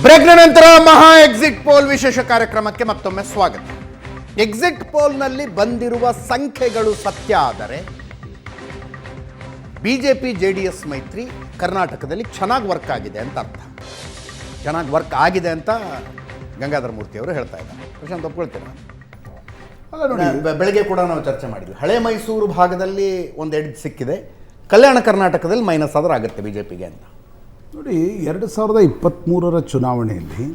ಬ್ರೇಕ್ನ ನಂತರ ಮಹಾ exit poll ವಿಶೇಷ ಕಾರ್ಯಕ್ರಮಕ್ಕೆ ಮತ್ತೊಮ್ಮೆ ಸ್ವಾಗತ. ಎಕ್ಸಿಟ್ ಪೋಲ್ನಲ್ಲಿ ಬಂದಿರುವ ಸಂಖ್ಯೆಗಳು ಸತ್ಯ ಆದರೆ ಬಿಜೆಪಿ ಜೆಡಿಎಸ್ ಮೈತ್ರಿ ಕರ್ನಾಟಕದಲ್ಲಿ ಚೆನ್ನಾಗಿ ವರ್ಕ್ ಆಗಿದೆ ಅಂತ ಅರ್ಥ. ಚೆನ್ನಾಗಿ ವರ್ಕ್ ಆಗಿದೆ ಅಂತ ಗಂಗಾಧರ ಮೂರ್ತಿ ಅವರು ಹೇಳ್ತಾ ಇದ್ದಾರೆ. ಪ್ರಶಾಂತ್ ಒಪ್ಕೊಳ್ತೀರಾ? ಅಲ್ಲ ನೋಡಿ, ಬೆಳಗ್ಗೆ ಕೂಡ ನಾವು ಚರ್ಚೆ ಮಾಡಿದ್ವಿ. ಹಳೆ ಮೈಸೂರು ಭಾಗದಲ್ಲಿ ಒಂದು ಎಡ್ಜ್ ಸಿಕ್ಕಿದೆ, ಕಲ್ಯಾಣ ಕರ್ನಾಟಕದಲ್ಲಿ ಮೈನಸ್ ಆದರೂ ಆಗುತ್ತೆ ಬಿಜೆಪಿಗೆ ಅಂತ. ನೋಡಿ, 2023ರ ಚುನಾವಣೆಯಲ್ಲಿ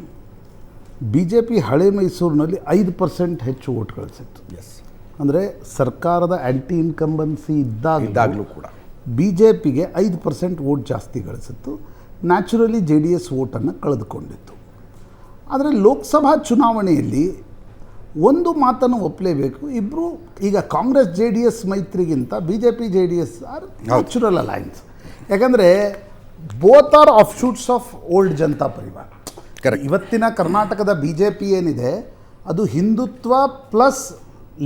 ಬಿ ಜೆ ಪಿ ಹಳೆ ಮೈಸೂರಿನಲ್ಲಿ 5% ಹೆಚ್ಚು ವೋಟ್ ಗಳಿಸಿತ್ತು. ಎಸ್, ಅಂದರೆ ಸರ್ಕಾರದ ಆ್ಯಂಟಿ ಇನ್ಕಂಬನ್ಸಿ ಇದ್ದಾಗಲೂ ಕೂಡ ಬಿ ಜೆ ಪಿಗೆ 5% ವೋಟ್ ಜಾಸ್ತಿ ಗಳಿಸಿತ್ತು. Naturally J D S ವೋಟನ್ನು ಕಳೆದುಕೊಂಡಿತ್ತು. ಆದರೆ ಲೋಕಸಭಾ ಚುನಾವಣೆಯಲ್ಲಿ ಒಂದು ಮಾತನ್ನು ಒಪ್ಪಲೇಬೇಕು, ಇಬ್ಬರು ಈಗ Congress J D S ಮೈತ್ರಿಗಿಂತ B J P J D S R natural Allianz. ಯಾಕಂದರೆ both are of shoots of old Janata ಪರಿವಾರ. ಇವತ್ತಿನ ಕರ್ನಾಟಕದ ಬಿ ಜೆ ಪಿ ಏನಿದೆ ಅದು ಹಿಂದುತ್ವ ಪ್ಲಸ್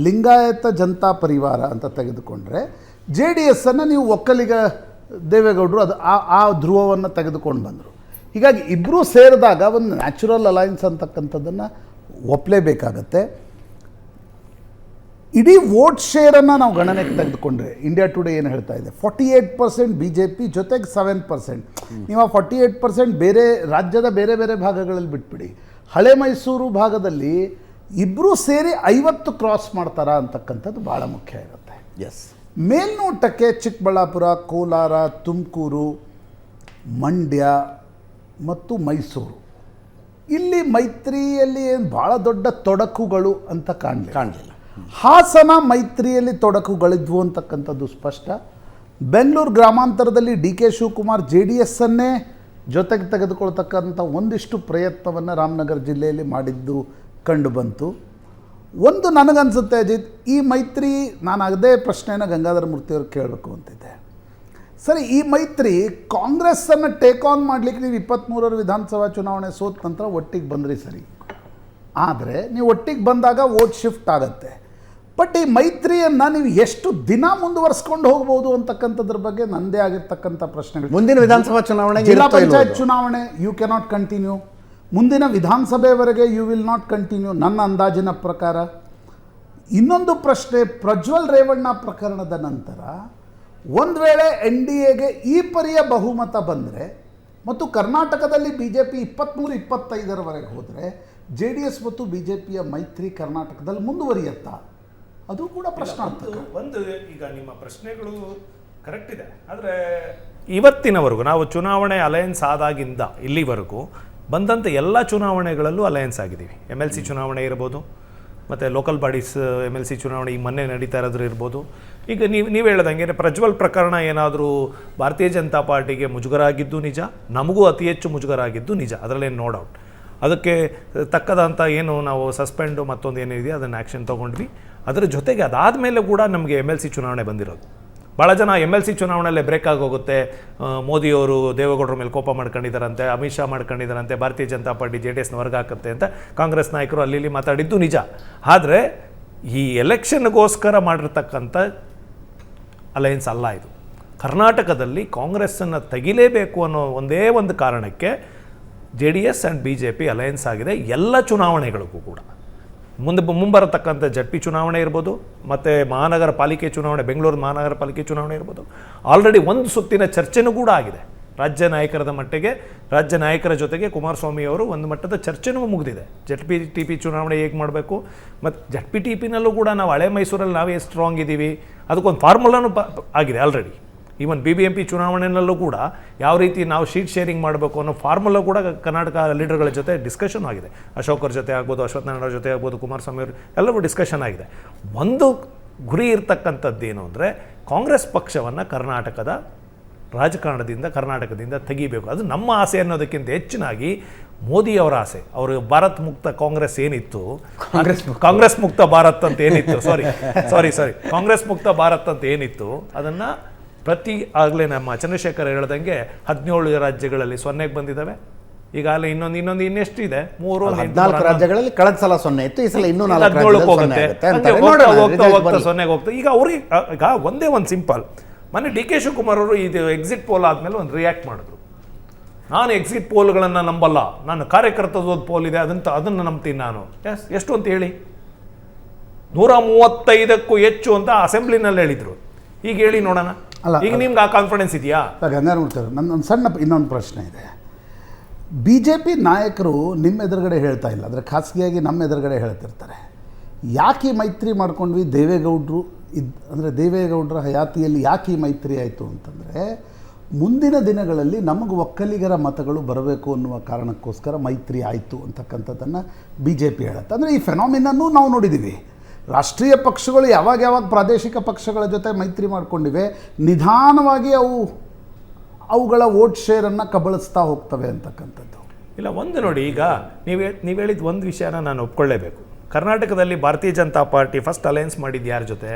ಲಿಂಗಾಯತ ಜನತಾ ಪರಿವಾರ ಅಂತ ತೆಗೆದುಕೊಂಡ್ರೆ, ಜೆ ಡಿ ಎಸ್ಸನ್ನು ನೀವು ಒಕ್ಕಲಿಗ ದೇವೇಗೌಡರು ಅದು ಆ ಧ್ರುವವನ್ನು ತೆಗೆದುಕೊಂಡು ಬಂದರು. ಹೀಗಾಗಿ ಇಬ್ಬರೂ ಸೇರಿದಾಗ ಒಂದು ನ್ಯಾಚುರಲ್ ಅಲೈನ್ಸ್ ಅಂತಕ್ಕಂಥದ್ದನ್ನು ಒಪ್ಪಲೇಬೇಕಾಗತ್ತೆ. ಇಡೀ ವೋಟ್ ಶೇರನ್ನು ನಾವು ಗಣನೆಗೆ ತೆಗೆದುಕೊಂಡ್ರೆ ಇಂಡಿಯಾ ಟುಡೇ ಏನು ಹೇಳ್ತಾ ಇದೆ, 48% ಬಿ ಜೆ ಪಿ ಜೊತೆಗೆ 7%. ನೀವು ಆ 48% ಬೇರೆ ರಾಜ್ಯದ ಬೇರೆ ಬೇರೆ ಭಾಗಗಳಲ್ಲಿ ಬಿಟ್ಬಿಡಿ. ಹಳೆ ಮೈಸೂರು ಭಾಗದಲ್ಲಿ ಇಬ್ಬರೂ ಸೇರಿ 50 ಕ್ರಾಸ್ ಮಾಡ್ತಾರಾ ಅಂತಕ್ಕಂಥದ್ದು ಭಾಳ ಮುಖ್ಯ ಇರುತ್ತೆ. ಎಸ್, ಮೇಲ್ನೋಟಕ್ಕೆ ಚಿಕ್ಕಬಳ್ಳಾಪುರ, ಕೋಲಾರ, ತುಮಕೂರು, ಮಂಡ್ಯ ಮತ್ತು ಮೈಸೂರು ಇಲ್ಲಿ ಮೈತ್ರಿಯಲ್ಲಿ ಏನು ಭಾಳ ದೊಡ್ಡ ತೊಡಕುಗಳು ಅಂತ ಕಾಣಲಿಲ್ಲ. ಹಾಸನ ಮೈತ್ರಿಯಲ್ಲಿ ತೊಡಕುಗಳಿದ್ವು ಅಂತಕ್ಕಂಥದ್ದು ಸ್ಪಷ್ಟ. ಬೆಂಗಳೂರು ಗ್ರಾಮಾಂತರದಲ್ಲಿ D K Shivakumar J D ಎಸ್ಸನ್ನೇ ಜೊತೆಗೆ ತೆಗೆದುಕೊಳ್ತಕ್ಕಂಥ ಒಂದಿಷ್ಟು ಪ್ರಯತ್ನವನ್ನು ರಾಮನಗರ ಜಿಲ್ಲೆಯಲ್ಲಿ ಮಾಡಿದ್ದು ಕಂಡು ಬಂತು. ಒಂದು ನನಗನ್ಸುತ್ತೆ ಅಜಿತ್, ಈ ಮೈತ್ರಿ, ನಾನು ಅದೇ ಪ್ರಶ್ನೆಯನ್ನು ಗಂಗಾಧರ ಮೂರ್ತಿಯವ್ರು ಕೇಳಬೇಕು ಅಂತಿದ್ದೆ. ಸರಿ, ಈ ಮೈತ್ರಿ ಕಾಂಗ್ರೆಸ್ಸನ್ನು ಟೇಕ್ ಆನ್ ಮಾಡಲಿಕ್ಕೆ ನೀವು 23ರ ವಿಧಾನಸಭಾ ಚುನಾವಣೆ ಸೋತ ನಂತರ ಒಟ್ಟಿಗೆ ಬಂದ್ರಿ ಸರಿ, ಆದರೆ ನೀವು ಒಟ್ಟಿಗೆ ಬಂದಾಗ ವೋಟ್ ಶಿಫ್ಟ್ ಆಗುತ್ತೆ. ಬಟ್ ಈ ಮೈತ್ರಿಯನ್ನು ನೀವು ಎಷ್ಟು ದಿನ ಮುಂದುವರಿಸ್ಕೊಂಡು ಹೋಗ್ಬೋದು ಅಂತಕ್ಕಂಥದ್ರ ಬಗ್ಗೆ ನನ್ನದೇ ಆಗಿರ್ತಕ್ಕಂಥ ಪ್ರಶ್ನೆಗಳು. ಮುಂದಿನ ವಿಧಾನಸಭಾ ಚುನಾವಣೆ, ಜಿಲ್ಲಾ ಪಂಚಾಯತ್ ಚುನಾವಣೆ ಯು ಕೆನಾಟ್ ಕಂಟಿನ್ಯೂ, ಮುಂದಿನ ವಿಧಾನಸಭೆವರೆಗೆ ಯು ವಿಲ್ ನಾಟ್ ಕಂಟಿನ್ಯೂ ನನ್ನ ಅಂದಾಜಿನ ಪ್ರಕಾರ. ಇನ್ನೊಂದು ಪ್ರಶ್ನೆ, ಪ್ರಜ್ವಲ್ ರೇವಣ್ಣ ಪ್ರಕರಣದ ನಂತರ ಒಂದು ವೇಳೆ ಎನ್ ಡಿ ಎಗೆ ಈ ಪರಿಯ ಬಹುಮತ ಬಂದರೆ ಮತ್ತು ಕರ್ನಾಟಕದಲ್ಲಿ ಬಿ ಜೆ ಪಿ 23-25ರವರೆಗೆ ಹೋದರೆ ಜೆ ಡಿ ಎಸ್ ಮತ್ತು ಬಿ ಜೆ ಪಿಯ ಮೈತ್ರಿ ಕರ್ನಾಟಕದಲ್ಲಿ ಮುಂದುವರಿಯುತ್ತಾ? ಅದು ಕೂಡ ಪ್ರಶ್ನಾರ್ಥಕ. ಒಂದು ಈಗ ನಿಮ್ಮ ಪ್ರಶ್ನೆಗಳು ಕರೆಕ್ಟ್ ಇದೆ, ಆದರೆ ಇವತ್ತಿನವರೆಗೂ ನಾವು ಚುನಾವಣೆ ಅಲಯನ್ಸ್ ಆದಾಗಿಂದ ಇಲ್ಲಿವರೆಗೂ ಬಂದಂಥ ಎಲ್ಲ ಚುನಾವಣೆಗಳಲ್ಲೂ ಅಲಯನ್ಸ್ ಆಗಿದ್ದೀವಿ. ಎಮ್ ಎಲ್ ಸಿ ಚುನಾವಣೆ ಇರ್ಬೋದು, ಮತ್ತು local bodies M L C ಚುನಾವಣೆ ಈ ಮೊನ್ನೆ ನಡೀತಾ ಇರೋದ್ರ ಇರ್ಬೋದು. ಈಗ ನೀವು ಹೇಳ್ದಂಗೆ ಪ್ರಜ್ವಲ್ ಪ್ರಕರಣ ಏನಾದರೂ ಭಾರತೀಯ ಜನತಾ ಪಾರ್ಟಿಗೆ ಮುಜುಗರ ಆಗಿದ್ದು ನಿಜ, ನಮಗೂ ಅತಿ ಹೆಚ್ಚು ಮುಜುಗರ ಆಗಿದ್ದು ನಿಜ, ಅದರಲ್ಲೇನು ನೋ ಡೌಟ್. ಅದಕ್ಕೆ ತಕ್ಕದಂಥ ಏನು ನಾವು ಸಸ್ಪೆಂಡು ಮತ್ತೊಂದು ಏನಿದೆಯೋ ಅದನ್ನು ಆ್ಯಕ್ಷನ್ ತೊಗೊಂಡ್ವಿ. ಅದರ ಜೊತೆಗೆ ಅದಾದಮೇಲೆ ಕೂಡ ನಮಗೆ ಎಮ್ ಎಲ್ ಸಿ ಚುನಾವಣೆ ಬಂದಿರೋದು. ಭಾಳ ಜನ ಎಮ್ ಎಲ್ ಸಿ ಚುನಾವಣೆಯಲ್ಲೇ ಬ್ರೇಕ್ ಆಗೋಗುತ್ತೆ, ಮೋದಿಯವರು ದೇವೇಗೌಡರ ಮೇಲೆ ಕೋಪ ಮಾಡ್ಕೊಂಡಿದ್ದಾರಂತೆ, ಅಮಿತ್ ಶಾ ಮಾಡ್ಕೊಂಡಿದ್ದಾರಂತೆ, ಭಾರತೀಯ ಜನತಾ ಪಾರ್ಟಿ ಜೆ ಡಿ ಎಸ್ನ ಹೊರಗೆ ಹಾಕುತ್ತೆ ಅಂತ ಕಾಂಗ್ರೆಸ್ ನಾಯಕರು ಅಲ್ಲಿ ಮಾತಾಡಿದ್ದು ನಿಜ. ಆದರೆ ಈ ಎಲೆಕ್ಷನ್ಗೋಸ್ಕರ ಮಾಡಿರ್ತಕ್ಕಂಥ ಅಲಯನ್ಸ್ ಅಲ್ಲ ಇದು. ಕರ್ನಾಟಕದಲ್ಲಿ ಕಾಂಗ್ರೆಸ್ಸನ್ನು ತೆಗಿಲೇಬೇಕು ಅನ್ನೋ ಒಂದೇ ಒಂದು ಕಾರಣಕ್ಕೆ J D S and B J P alliance ಆಗಿದೆ ಎಲ್ಲ ಚುನಾವಣೆಗಳಿಗೂ ಕೂಡ. ಮುಂಬರತಕ್ಕಂಥ ಜಡ್ ಪಿ ಚುನಾವಣೆ ಇರ್ಬೋದು, ಮತ್ತು ಮಹಾನಗರ ಪಾಲಿಕೆ ಚುನಾವಣೆ, ಬೆಂಗಳೂರು ಮಹಾನಗರ ಪಾಲಿಕೆ ಚುನಾವಣೆ ಇರ್ಬೋದು. ಆಲ್ರೆಡಿ ಒಂದು ಸುತ್ತಿನ ಚರ್ಚೆನೂ ಕೂಡ ಆಗಿದೆ ರಾಜ್ಯ ನಾಯಕರದ ಮಟ್ಟಿಗೆ. ರಾಜ್ಯ ನಾಯಕರ ಜೊತೆಗೆ ಕುಮಾರಸ್ವಾಮಿ ಅವರು ಒಂದು ಮಟ್ಟದ ಚರ್ಚೆನೂ ಮುಗಿದಿದೆ. ಜಡ್ ಪಿ ಟಿ ಪಿ ಚುನಾವಣೆ ಹೇಗೆ ಮಾಡಬೇಕು, ಮತ್ತು ಜಡ್ ಪಿ ಟಿ ಪಿನಲ್ಲೂ ಕೂಡ ನಾವು ಹಳೆ ಮೈಸೂರಲ್ಲಿ ನಾವೇ ಸ್ಟ್ರಾಂಗ್ ಇದ್ದೀವಿ, ಅದಕ್ಕೊಂದು ಫಾರ್ಮುಲಾನು ಆಗಿದೆ already. Even B B M P ಚುನಾವಣೆಯಲ್ಲೂ ಕೂಡ ಯಾವ ರೀತಿ ನಾವು ಶೀಟ್ ಶೇರಿಂಗ್ ಮಾಡಬೇಕು ಅನ್ನೋ ಫಾರ್ಮುಲಾ ಕೂಡ ಕರ್ನಾಟಕ ಲೀಡರ್ಗಳ ಜೊತೆ ಡಿಸ್ಕಷನ್ ಆಗಿದೆ. ಅಶೋಕ್ ಅವ್ರ ಜೊತೆ ಆಗ್ಬೋದು, ಅಶ್ವಥ್ ನಾರಾಯಣ ಅವ್ರ ಜೊತೆ ಆಗ್ಬೋದು, ಕುಮಾರಸ್ವಾಮಿ ಅವರು ಎಲ್ಲವೂ ಡಿಸ್ಕಷನ್ ಆಗಿದೆ. ಒಂದು ಗುರಿ ಇರ್ತಕ್ಕಂಥದ್ದೇನು ಅಂದರೆ ಕಾಂಗ್ರೆಸ್ ಪಕ್ಷವನ್ನು ಕರ್ನಾಟಕದ ರಾಜಕಾರಣದಿಂದ, ಕರ್ನಾಟಕದಿಂದ ತೆಗಿಬೇಕು. ಅದು ನಮ್ಮ ಆಸೆ ಅನ್ನೋದಕ್ಕಿಂತ ಹೆಚ್ಚಿನಾಗಿ ಮೋದಿಯವರ ಆಸೆ. ಅವರು ಭಾರತ್ ಮುಕ್ತ ಕಾಂಗ್ರೆಸ್ ಏನಿತ್ತು, ಕಾಂಗ್ರೆಸ್ ಮುಕ್ತ ಭಾರತ್ ಅಂತ ಏನಿತ್ತು, ಸಾರಿ ಕಾಂಗ್ರೆಸ್ ಮುಕ್ತ ಭಾರತ್ ಅಂತ ಏನಿತ್ತು, ಅದನ್ನು ಆಗಲೇ ನಮ್ಮ ಚಂದ್ರಶೇಖರ್ ಹೇಳ್ದಂಗೆ 17 ರಾಜ್ಯಗಳಲ್ಲಿ 0ಗೆ ಬಂದಿದ್ದಾವೆ. ಈಗಾಗಲೇ ಇನ್ನೆಷ್ಟು ಇದೆ, 14 ರಾಜ್ಯಗಳಲ್ಲಿ ಕಳೆದ ಸಲ 0 ಇತ್ತು, ಈ ಸಲ ಇನ್ನೂ 17 ಹೋಗುತ್ತೆ, 0ಗೆ ಹೋಗ್ತದೆ. ಈಗ ಅವ್ರಿಗೆ ಈಗ ಒಂದೇ ಒಂದು ಸಿಂಪಲ್, ಮೊನ್ನೆ ಡಿ ಕೆ ಶಿವಕುಮಾರ್ ಅವರು ಇದು ಎಕ್ಸಿಟ್ ಪೋಲ್ ಆದಮೇಲೆ ಒಂದು ರಿಯಾಕ್ಟ್ ಮಾಡಿದ್ರು. ನಾನು ಎಕ್ಸಿಟ್ ಪೋಲ್ಗಳನ್ನು ನಂಬಲ್ಲ, ನಾನು ಕಾರ್ಯಕರ್ತದ ಪೋಲ್ ಇದೆ ಅದನ್ನು ನಂಬ್ತೀನಿ ನಾನು. ಎಷ್ಟು ಅಂತ ಹೇಳಿ? 135ಕ್ಕೂ ಹೆಚ್ಚು ಅಂತ ಅಸೆಂಬ್ಲಿನಲ್ಲಿ ಹೇಳಿದ್ರು. ಈಗ ಹೇಳಿ ನೋಡೋಣ. ಈಗ ನಿಮ್ಗೆ ಆ ಕಾನ್ಫಿಡೆನ್ಸ್ ಇದೆಯಾ? ಗಂಗಾಧರ್ ನನ್ನ ಸಣ್ಣ ಇನ್ನೊಂದು ಪ್ರಶ್ನೆ ಇದೆ. BJP ನಾಯಕರು ನಿಮ್ಮ ಎದುರುಗಡೆ ಹೇಳ್ತಾ ಇಲ್ಲ, ಅಂದರೆ ಖಾಸಗಿಯಾಗಿ ನಮ್ಮ ಎದುರುಗಡೆ ಹೇಳ್ತಿರ್ತಾರೆ, ಯಾಕೆ ಈ ಮೈತ್ರಿ ಮಾಡ್ಕೊಂಡ್ವಿ ದೇವೇಗೌಡರು ಅಂದರೆ ದೇವೇಗೌಡರ ಹಯಾತಿಯಲ್ಲಿ ಯಾಕೆ ಈ ಮೈತ್ರಿ ಆಯಿತು ಅಂತಂದರೆ, ಮುಂದಿನ ದಿನಗಳಲ್ಲಿ ನಮಗೆ ಒಕ್ಕಲಿಗರ ಮತಗಳು ಬರಬೇಕು ಅನ್ನುವ ಕಾರಣಕ್ಕೋಸ್ಕರ ಮೈತ್ರಿ ಆಯಿತು ಅಂತಕ್ಕಂಥದ್ದನ್ನು BJP ಹೇಳುತ್ತೆ. ಅಂದರೆ ಈ ಫೆನಾಮಿನನ್ನು ನಾವು ನೋಡಿದ್ದೀವಿ. ರಾಷ್ಟ್ರೀಯ ಪಕ್ಷಗಳು ಯಾವಾಗ ಪ್ರಾದೇಶಿಕ ಪಕ್ಷಗಳ ಜೊತೆ ಮೈತ್ರಿ ಮಾಡ್ಕೊಂಡಿವೆ, ನಿಧಾನವಾಗಿ ಅವುಗಳ ವೋಟ್ ಶೇರನ್ನು ಕಬಳಿಸ್ತಾ ಹೋಗ್ತವೆ ಅಂತಕ್ಕಂಥದ್ದು. ಇಲ್ಲ, ಒಂದು ನೋಡಿ, ಈಗ ನೀವು ಹೇಳಿದ ಒಂದು ವಿಷಯನ ನಾನು ಒಪ್ಕೊಳ್ಳೇಬೇಕು. ಕರ್ನಾಟಕದಲ್ಲಿ ಭಾರತೀಯ ಜನತಾ ಪಾರ್ಟಿ ಫಸ್ಟ್ ಅಲಯನ್ಸ್ ಮಾಡಿದ್ದು ಯಾರ ಜೊತೆ?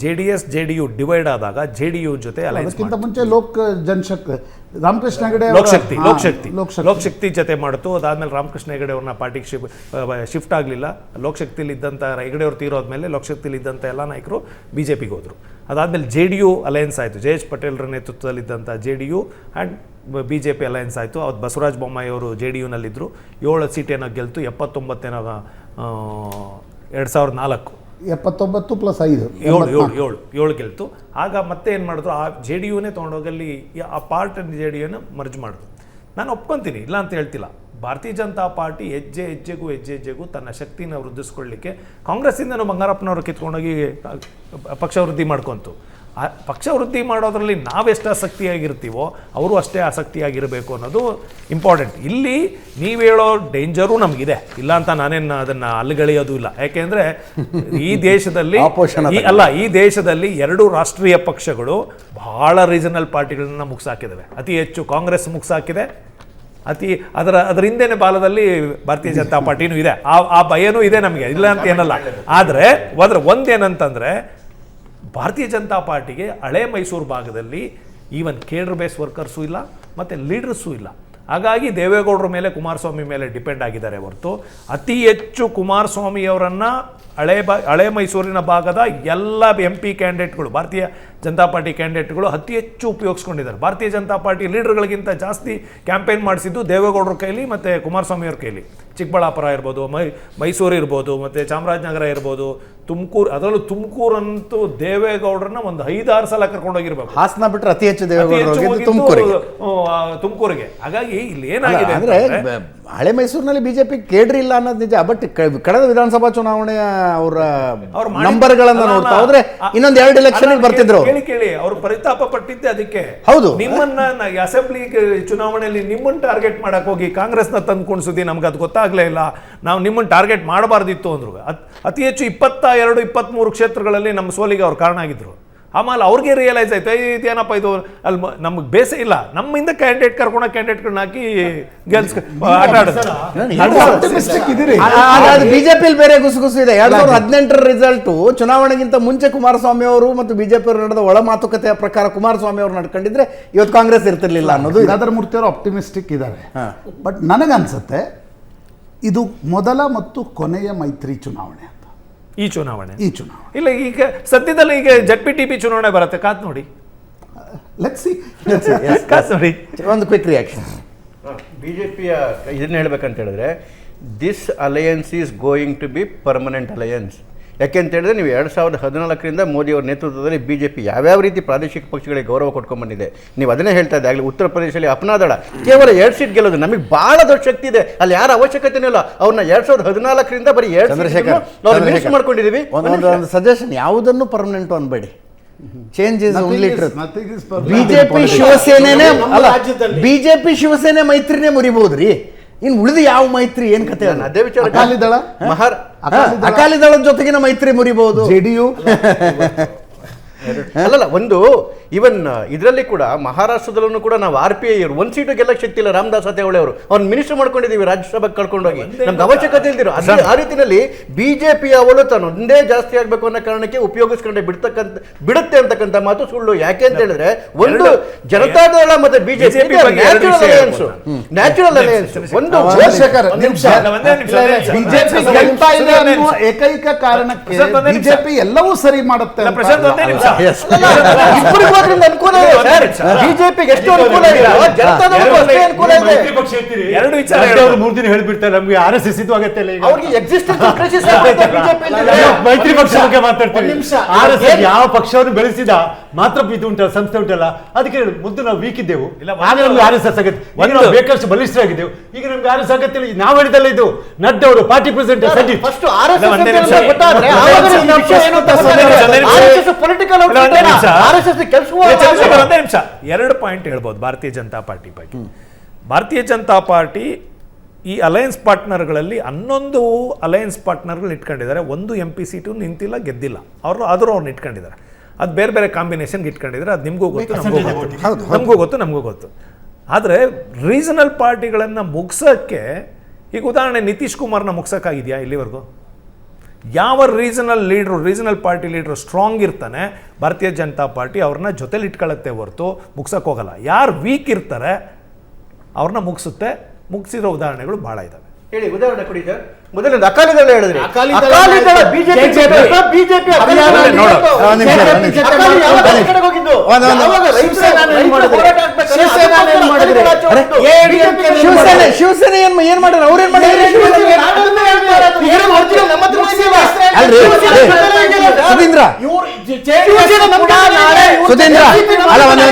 JDS JDU ಡಿವೈಡ್ ಆದಾಗ JDU ಜೊತೆ ಅಲಯನ್ಸ್. ಅದಕ್ಕಿಂತ ಮುಂಚೆ ಜನಶಕ್ತಿ ರಾಮಕೃಷ್ಣ ಹೆಗಡೆ ಲೋಕಶಕ್ತಿ ಜೊತೆ ಮಾಡಿತು. ಅದಾದ್ಮೇಲೆ ರಾಮಕೃಷ್ಣ ಹೆಗಡೆ ಅವ್ರನ್ನ ಪಾರ್ಟಿಗೆ ಶಿಫ್ಟ್ ಆಗಲಿಲ್ಲ. ಲೋಕಶಕ್ತಿಲಿ ಇದ್ದಂಥ ಹೆಗಡೆ ಅವ್ರು ತೀರೋದ್ಮೇಲೆ ಲೋಕಶಕ್ತಿಲಿ ಇದ್ದಂಥ ಎಲ್ಲ ನಾಯಕರು BJPಗೆ ಹೋದರು. ಅದಾದಮೇಲೆ JDU ಅಲಯನ್ಸ್ ಆಯಿತು. ಜಯೇಶ್ ಪಟೇಲ್ರ ನೇತೃತ್ವದಲ್ಲಿದ್ದಂಥ JDU ಆ್ಯಂಡ್ BJP ಅಲಯನ್ಸ್ ಆಯಿತು. ಅವತ್ತು ಬಸವರಾಜ ಬೊಮ್ಮಾಯಿ ಅವರು JDUನಲ್ಲಿದ್ದರು. 7 ಸೀಟೇನೋ ಗೆಲ್ತು, 79 2004 79 + 5 7 ಗೆಲ್ತು. ಆಗ ಮತ್ತೆ ಏನು ಮಾಡಿದ್ರು, ಆ JDUನೇ ತೊಗೊಂಡೋಗಲ್ಲಿ ಆ ಪಾರ್ಟ್ JDUನ ಮರ್ಜ್ ಮಾಡಿದ್ರು. ನಾನು ಒಪ್ಕೊತೀನಿ, ಇಲ್ಲ ಅಂತ ಹೇಳ್ತಿಲ್ಲ. ಭಾರತೀಯ ಜನತಾ ಪಾರ್ಟಿ ಹೆಜ್ಜೆಗೂ ತನ್ನ ಶಕ್ತಿನ ವೃದ್ಧಿಸ್ಕೊಳ್ಳಿಕ್ಕೆ ಕಾಂಗ್ರೆಸ್ಸಿಂದನೂ ಬಂಗಾರಪ್ಪನವರು ಕಿತ್ಕೊಂಡೋಗಿ ಪಕ್ಷ ವೃದ್ಧಿ ಮಾಡ್ಕೊಂತು. ಆ ಪಕ್ಷ ವೃದ್ಧಿ ಮಾಡೋದ್ರಲ್ಲಿ ನಾವೆಷ್ಟು ಆಸಕ್ತಿಯಾಗಿರ್ತೀವೋ ಅವರು ಅಷ್ಟೇ ಆಸಕ್ತಿಯಾಗಿರಬೇಕು ಅನ್ನೋದು ಇಂಪಾರ್ಟೆಂಟ್. ಇಲ್ಲಿ ನೀವು ಹೇಳೋ ಡೇಂಜರು ನಮಗಿದೆ, ಇಲ್ಲ ಅಂತ ನಾನೇನು ಅದನ್ನು ಅಲ್ಲಿಗಳೆಯೋದು ಇಲ್ಲ. ಯಾಕೆಂದರೆ ಈ ದೇಶದಲ್ಲಿ ಈ ದೇಶದಲ್ಲಿ 2 ರಾಷ್ಟ್ರೀಯ ಪಕ್ಷಗಳು ಬಹಳ ರೀಜನಲ್ ಪಾರ್ಟಿಗಳನ್ನ ಮುಗಿಸಾಕಿದ್ದಾವೆ. ಅತಿ ಹೆಚ್ಚು ಕಾಂಗ್ರೆಸ್ ಮುಗಿಸಾಕಿದೆ, ಅದರ ಹಿಂದೆನೇ ಬಾಲದಲ್ಲಿ ಭಾರತೀಯ ಜನತಾ ಪಾರ್ಟಿನೂ ಇದೆ. ಆ ಭಯನೂ ಇದೆ ನಮಗೆ, ಇಲ್ಲ ಅಂತ ಏನಲ್ಲ. ಆದರೆ ಒಂದೇನಂತಂದರೆ, ಭಾರತೀಯ ಜನತಾ ಪಾರ್ಟಿಗೆ ಹಳೆ ಮೈಸೂರು ಭಾಗದಲ್ಲಿ ಈವನ್ ಕೇಡರ್ ಬೇಸ್ ವರ್ಕರ್ಸು ಇಲ್ಲ ಮತ್ತು ಲೀಡರ್ಸು ಇಲ್ಲ. ಹಾಗಾಗಿ ದೇವೇಗೌಡರ ಮೇಲೆ ಕುಮಾರಸ್ವಾಮಿ ಮೇಲೆ ಡಿಪೆಂಡ್ ಆಗಿದ್ದಾರೆ ಹೊರತು ಅತಿ ಹೆಚ್ಚು ಕುಮಾರಸ್ವಾಮಿಯವರನ್ನು ಹಳೆ ಮೈಸೂರಿನ ಭಾಗದ ಎಲ್ಲ MP ಕ್ಯಾಂಡಿಡೇಟ್ಗಳು, ಭಾರತೀಯ ಜನತಾ ಪಾರ್ಟಿ ಕ್ಯಾಂಡಿಡೇಟ್ಗಳು ಅತಿ ಹೆಚ್ಚು ಉಪಯೋಗಿಸ್ಕೊಂಡಿದ್ದಾರೆ. ಭಾರತೀಯ ಜನತಾ ಪಾರ್ಟಿ ಲೀಡರ್ಗಳಿಗಿಂತ ಜಾಸ್ತಿ ಕ್ಯಾಂಪೇನ್ ಮಾಡಿಸಿದ್ದು ದೇವೇಗೌಡರ ಕೈಲಿ ಮತ್ತು ಕುಮಾರಸ್ವಾಮಿಯವ್ರ ಕೈಲಿ. ಚಿಕ್ಕಬಳ್ಳಾಪುರ ಇರ್ಬೋದು, ಮೈಸೂರು ಇರ್ಬೋದು, ಮತ್ತು ಚಾಮರಾಜನಗರ ಇರ್ಬೋದು, ತುಮಕೂರು, ಅದರಲ್ಲೂ ತುಮಕೂರಂತೂ ದೇವೇಗೌಡರನ್ನ ಒಂದು 5-6 ಸಲ ಕರ್ಕೊಂಡೋಗಿರ್ಬೇಕು. ಹಾಸನ ಬಿಟ್ಟರೆ ಅತಿ ಹೆಚ್ಚು ತುಮಕೂರಿಗೆ. ಹಾಗಾಗಿ ಇಲ್ಲಿ ಏನಾಗಿದೆ ಅಂದರೆ ಹಳೆ ಮೈಸೂರಿನಲ್ಲಿ BJP ಕೇಡ್ರಿ ಇಲ್ಲ ಅನ್ನೋದು ನಿಜ. ಬಟ್ ಕಳೆದ ವಿಧಾನಸಭಾ ಚುನಾವಣೆಯ ಅವರ ನಂಬರ್ಗಳನ್ನ ನೋಡ್ತಾ ಹೋದ್ರೆ ಇನ್ನೊಂದು 2 ಎಲೆಕ್ಷನ್ ಬರ್ತಿದ್ರು. ಕೇಳಿ ಅವ್ರು ಪರಿತಾಪ ಪಟ್ಟಿದ್ದೆ ಅದಕ್ಕೆ. ಹೌದು, ನಿಮ್ಮನ್ನ ಅಸೆಂಬ್ಲಿ ಚುನಾವಣೆಯಲ್ಲಿ ನಿಮ್ಮನ್ನ ಟಾರ್ಗೆಟ್ ಮಾಡಕ್ ಹೋಗಿ ಕಾಂಗ್ರೆಸ್ನ ತಂದ್ಕೊಂಡು ಸುದ್ದಿ ನಮ್ಗೆ ಅದು ಗೊತ್ತಾಗ್ಲೇ ಇಲ್ಲ. ನಾವು ನಿಮ್ಮನ್ನ ಟಾರ್ಗೆಟ್ ಮಾಡಬಾರ್ದಿತ್ತು ಅಂದ್ರು. ಅತಿ ಹೆಚ್ಚು 22-23 ಕ್ಷೇತ್ರಗಳಲ್ಲಿ ನಮ್ಮ ಸೋಲಿಗೆ ಅವ್ರು ಕಾರಣ ಆಗಿದ್ರು. ಆಮೇಲೆ ಅವ್ರಿಗೆ ರಿಯಲೈಸ್ ಆಯ್ತು, ಇದೇನಪ್ಪ ಇದು ಅಲ್ಲಿ ನಮ್ಗೆ ಬೇಸೇ ಇಲ್ಲ, ನಮ್ಮಿಂದ ಕ್ಯಾಂಡಿಡೇಟ್ಗಳನ್ನ ಹಾಕಿ ಆಟ ಆಡೋದು. ಬಿಜೆಪಿಯಲ್ಲಿ ಬೇರೆ ಗುಸುಗುಸು ಇದೆ. 2018 ರಿಸಲ್ಟು ಚುನಾವಣೆಗಿಂತ ಮುಂಚೆ ಕುಮಾರಸ್ವಾಮಿ ಅವರು ಮತ್ತು BJP ಅವರು ನಡೆದ ಒಳ ಮಾತುಕತೆಯ ಪ್ರಕಾರ ಕುಮಾರಸ್ವಾಮಿ ಅವರು ನಡ್ಕೊಂಡಿದ್ರೆ ಇವತ್ತು ಕಾಂಗ್ರೆಸ್ ಇರ್ತಿರ್ಲಿಲ್ಲ ಅನ್ನೋದು. ಗಂಗಾಧರ ಮೂರ್ತಿ ಅವರು ಆಪ್ಟಿಮಿಸ್ಟಿಕ್ ಇದ್ದಾರೆ. ಬಟ್ ನನಗನ್ಸುತ್ತೆ ಇದು ಮೊದಲ ಮತ್ತು ಕೊನೆಯ ಮೈತ್ರಿ ಚುನಾವಣೆ ಅಂತ. ಈ ಚುನಾವಣೆ ಇಲ್ಲ, ಈಗ ಸದ್ಯದಲ್ಲಿ ಈಗ ZPTP ಚುನಾವಣೆ ಬರುತ್ತೆ, ಕಾತ್ ನೋಡಿ. ಕಾತ್ ನೋಡಿ. ಒಂದು ಕ್ವಿಕ್ ರಿಯಾಕ್ಷನ್. BJPಯ ಇದನ್ನ ಹೇಳ್ಬೇಕಂತ ಹೇಳಿದ್ರೆ, this alliance is going to be permanent alliance. ಯಾಕೆಂತ ಹೇಳಿದ್ರೆ, ನೀವು 2014ರಿಂದ ಮೋದಿಯವರ ನೇತೃತ್ವದಲ್ಲಿ BJP ಯಾವ್ಯಾವ ರೀತಿ ಪ್ರಾದೇಶಿಕ ಪಕ್ಷಗಳಿಗೆ ಗೌರವ ಕೊಟ್ಕೊಂಡ್ಬಂದಿದೆ. ನೀವು ಅದನ್ನೇ ಹೇಳ್ತಾ ಇದ್ದೆ ಆಗಲಿ. ಉತ್ತರ ಪ್ರದೇಶದಲ್ಲಿ ಅಪ್ನಾದಳ ಕೇವಲ 2 ಸೀಟ್ ಗೆಲ್ಲೋದು, ನಮಗೆ ಬಹಳ ದೊಡ್ಡ ಶಕ್ತಿ ಇದೆ, ಅಲ್ಲಿ ಯಾರ ಅವಶ್ಯಕತೆನೂ ಇಲ್ಲ. ಅವ್ರನ್ನ 2014ರಿಂದ ಬರೀ 2 ಮಿನಿಸ್ಟ್ ಮಾಡ್ಕೊಂಡಿದ್ದೀವಿ. ಒಂದು ಸಜೆಷನ್, ಯಾವುದನ್ನು permanent ಅನ್ಬೇಡಿ. Change is only truth. BJP Shiv Sena ಮೈತ್ರಿನೇ ಮುರಿಬಹುದ್ರಿ. ಇನ್ನು ಉಳಿದು ಯಾವ ಮೈತ್ರಿ ಏನ್ ಕತೆ? ಅದೇ ವಿಚಾರ. ಅಕಾಲಿ ದಳದ ಜೊತೆಗಿನ ಮೈತ್ರಿ ಮುರಿಬಹುದು. JDU ಅಲ್ಲಲ್ಲ, ಒಂದು ಇವನ್ ಇದರಲ್ಲಿ ಕೂಡ ಮಹಾರಾಷ್ಟ್ರದಲ್ಲೂ ಕೂಡ ನಾವು RPI 1 ಸೀಟು ಗೆಲ್ಲಕ್ಕೆ ಶಕ್ತಿ ಇಲ್ಲ. ರಾಮದಾಸ್ ಅತೇವಳೆ ಅವರು ಅವ್ರನ್ನ ಮಿನಿಸ್ಟರ್ ಮಾಡ್ಕೊಂಡಿದ್ದೀವಿ, ರಾಜ್ಯಸಭೆಗೆ ಕಳ್ಕೊಂಡೋಗಿ. ನಮ್ಗೆ ಅವಶ್ಯಕತೆ ಇಲ್ದಿರೋ ಆ ರೀತಿಯಲ್ಲಿ BJP ಅವಳು ತಾನು ಒಂದೇ ಜಾಸ್ತಿ ಆಗ್ಬೇಕು ಅನ್ನೋ ಕಾರಣಕ್ಕೆ ಉಪಯೋಗಿಸ್ಕೊಂಡೆ ಬಿಡುತ್ತೆ ಅಂತಕ್ಕಂಥ ಮಾತು ಸುಳ್ಳು. ಯಾಕೆ ಅಂತ ಹೇಳಿದ್ರೆ, ಒಂದು ಜನತಾದಳ ಮತ್ತೆ BJP ನ್ಯಾಚುರಲ್ ಅಲಯನ್ಸ್. ಒಂದು ಏಕೈಕ ಕಾರಣಕ್ಕೆ BJP ಎಲ್ಲವೂ ಸರಿ ಮಾಡುತ್ತೆ. ಸೇರೋದ್ರಿಂದ ಅನುಕೂಲ ಇದೆ ಸರ್. ಬಿಜೆಪಿಗೆ ಎಷ್ಟು ಅನುಕೂಲ ಇದೆ, ಜನತಾದಳಕ್ಕೂ ಅಷ್ಟೇ ಅನುಕೂಲ ಇದೆ. ಎರಡು ವಿಚಾರ ಅವ್ರು 3 ದಿನ ಹೇಳ್ಬಿಡ್ತಾರೆ ನಮ್ಗೆ RSS ಇದು ಆಗತ್ತೆ ಇಲ್ಲ ಈಗ. ಅವ್ರಿಗೆ ಎಕ್ಸಿಸ್ಟೆನ್ಸ್ ಕ್ರೈಸಿಸ್ ಬಿಜೆಪಿ ಮೈತ್ರಿ ಪಕ್ಷ ಬಗ್ಗೆ ಮಾತಾಡ್ತೀವಿ. ಒಂದ್ ನಿಮಿಷ. RSS ಯಾವ ಪಕ್ಷವನ್ನು ಬೆಳೆಸಿದ ಮಾತ್ರ ಇದು ಉಂಟಲ್ಲ, ಸಂಸ್ಥೆ ಉಂಟಲ್ಲ, ಅದಕ್ಕೆ ಮೊದಲು ನಾವು ವೀಕ್ ಇದ್ದೆವು, ಆಗ ನಮ್ಗೆ RSS ಆಗತ್ತೆ. ಈಗ ನಾವು ಬೇಕಷ್ಟು ಬಲಿಷ್ಠರಾಗಿದ್ದೆವು, ಈಗ ನಮ್ಗೆ RSS ಆಗತ್ತೆ ಇಲ್ಲ. ನಾವು ಹೇಳಿದಲ್ಲ ಇದು ನಡ್ಡಾ ಅವರು ಪಾರ್ಟಿ ಪ್ರೆಸಿಡೆಂಟ್ ಸರಿ ಫಸ್ಟ್ RSS ಗೊತ್ತಾದ್ರೆ ಆವಾಗ ನಮ್ಮ ವಿಷಯ ಏನು ಅಂತ RSS ಪೊಲಿಟಿಕಲ್ RSS ಕೆಲಸ. ಒಂದೇ ನಿಮಿಷ, 2 ಪಾಯಿಂಟ್ ಹೇಳ್ಬೋದು ಭಾರತೀಯ ಜನತಾ ಪಾರ್ಟಿ ಬಗ್ಗೆ. ಭಾರತೀಯ ಜನತಾ ಪಾರ್ಟಿ ಈ ಅಲಯನ್ಸ್ ಪಾರ್ಟ್ನರ್ಗಳಲ್ಲಿ 11 ಅಲಯನ್ಸ್ ಪಾರ್ಟ್ನರ್ಗಳು ಇಟ್ಕೊಂಡಿದ್ದಾರೆ. 1 MP ಸೀಟು ನಿಂತಿಲ್ಲ, ಗೆದ್ದಿಲ್ಲ. ಆದರೂ ಅವ್ರನ್ನ ಇಟ್ಕೊಂಡಿದ್ದಾರೆ. ಅದು ಬೇರೆ ಬೇರೆ ಕಾಂಬಿನೇಷನ್ಗೆ ಇಟ್ಕೊಂಡಿದ್ದಾರೆ. ಅದು ನಿಮಗೂ ಗೊತ್ತು, ನಮಗೂ ಗೊತ್ತು. ಆದರೆ ರೀಜನಲ್ ಪಾರ್ಟಿಗಳನ್ನು ಮುಗ್ಸೋಕ್ಕೆ, ಈಗ ಉದಾಹರಣೆ ನಿತೀಶ್ ಕುಮಾರ್ನ ಮುಗ್ಸೋಕ್ಕಾಗಿದೆಯಾ ಇಲ್ಲಿವರೆಗೂ? ಯಾವ ರೀಜನಲ್ ಪಾರ್ಟಿ ಲೀಡ್ರು ಸ್ಟ್ರಾಂಗ್ ಇರ್ತಾನೆ, ಭಾರತೀಯ ಜನತಾ ಪಾರ್ಟಿ ಅವ್ರನ್ನ ಜೊತೆಲಿ ಇಟ್ಕೊಳ್ಳುತ್ತೆ ಹೊರತು ಮುಗ್ಸೋಕೆ ಹೋಗಲ್ಲ. ಯಾರು ವೀಕ್ ಇರ್ತಾರೆ ಅವ್ರನ್ನ ಮುಗಿಸಿರೋ ಉದಾಹರಣೆಗಳು ಭಾಳ ಇದ್ದಾವೆ. ಹೇಳಿ, ಉದಾಹರಣೆ ಕೊಡಿ ಸರ್. ಮೊದಲನೇದು ಅಕಾಲಿದಳ ಹೇಳಿದ್ರಿ. ಅಕಾಲಿ ಬಿಜೆಪಿ ಶಿವಸೇನೆ ಏನ್ ಮಾಡಿದ್ರು? ಅವ್ರೇನ್ ಮಾಡಿದ್ರು? ಸುಧೀಂದ್ರ ಅಲ್ಲ, ಒಂದ್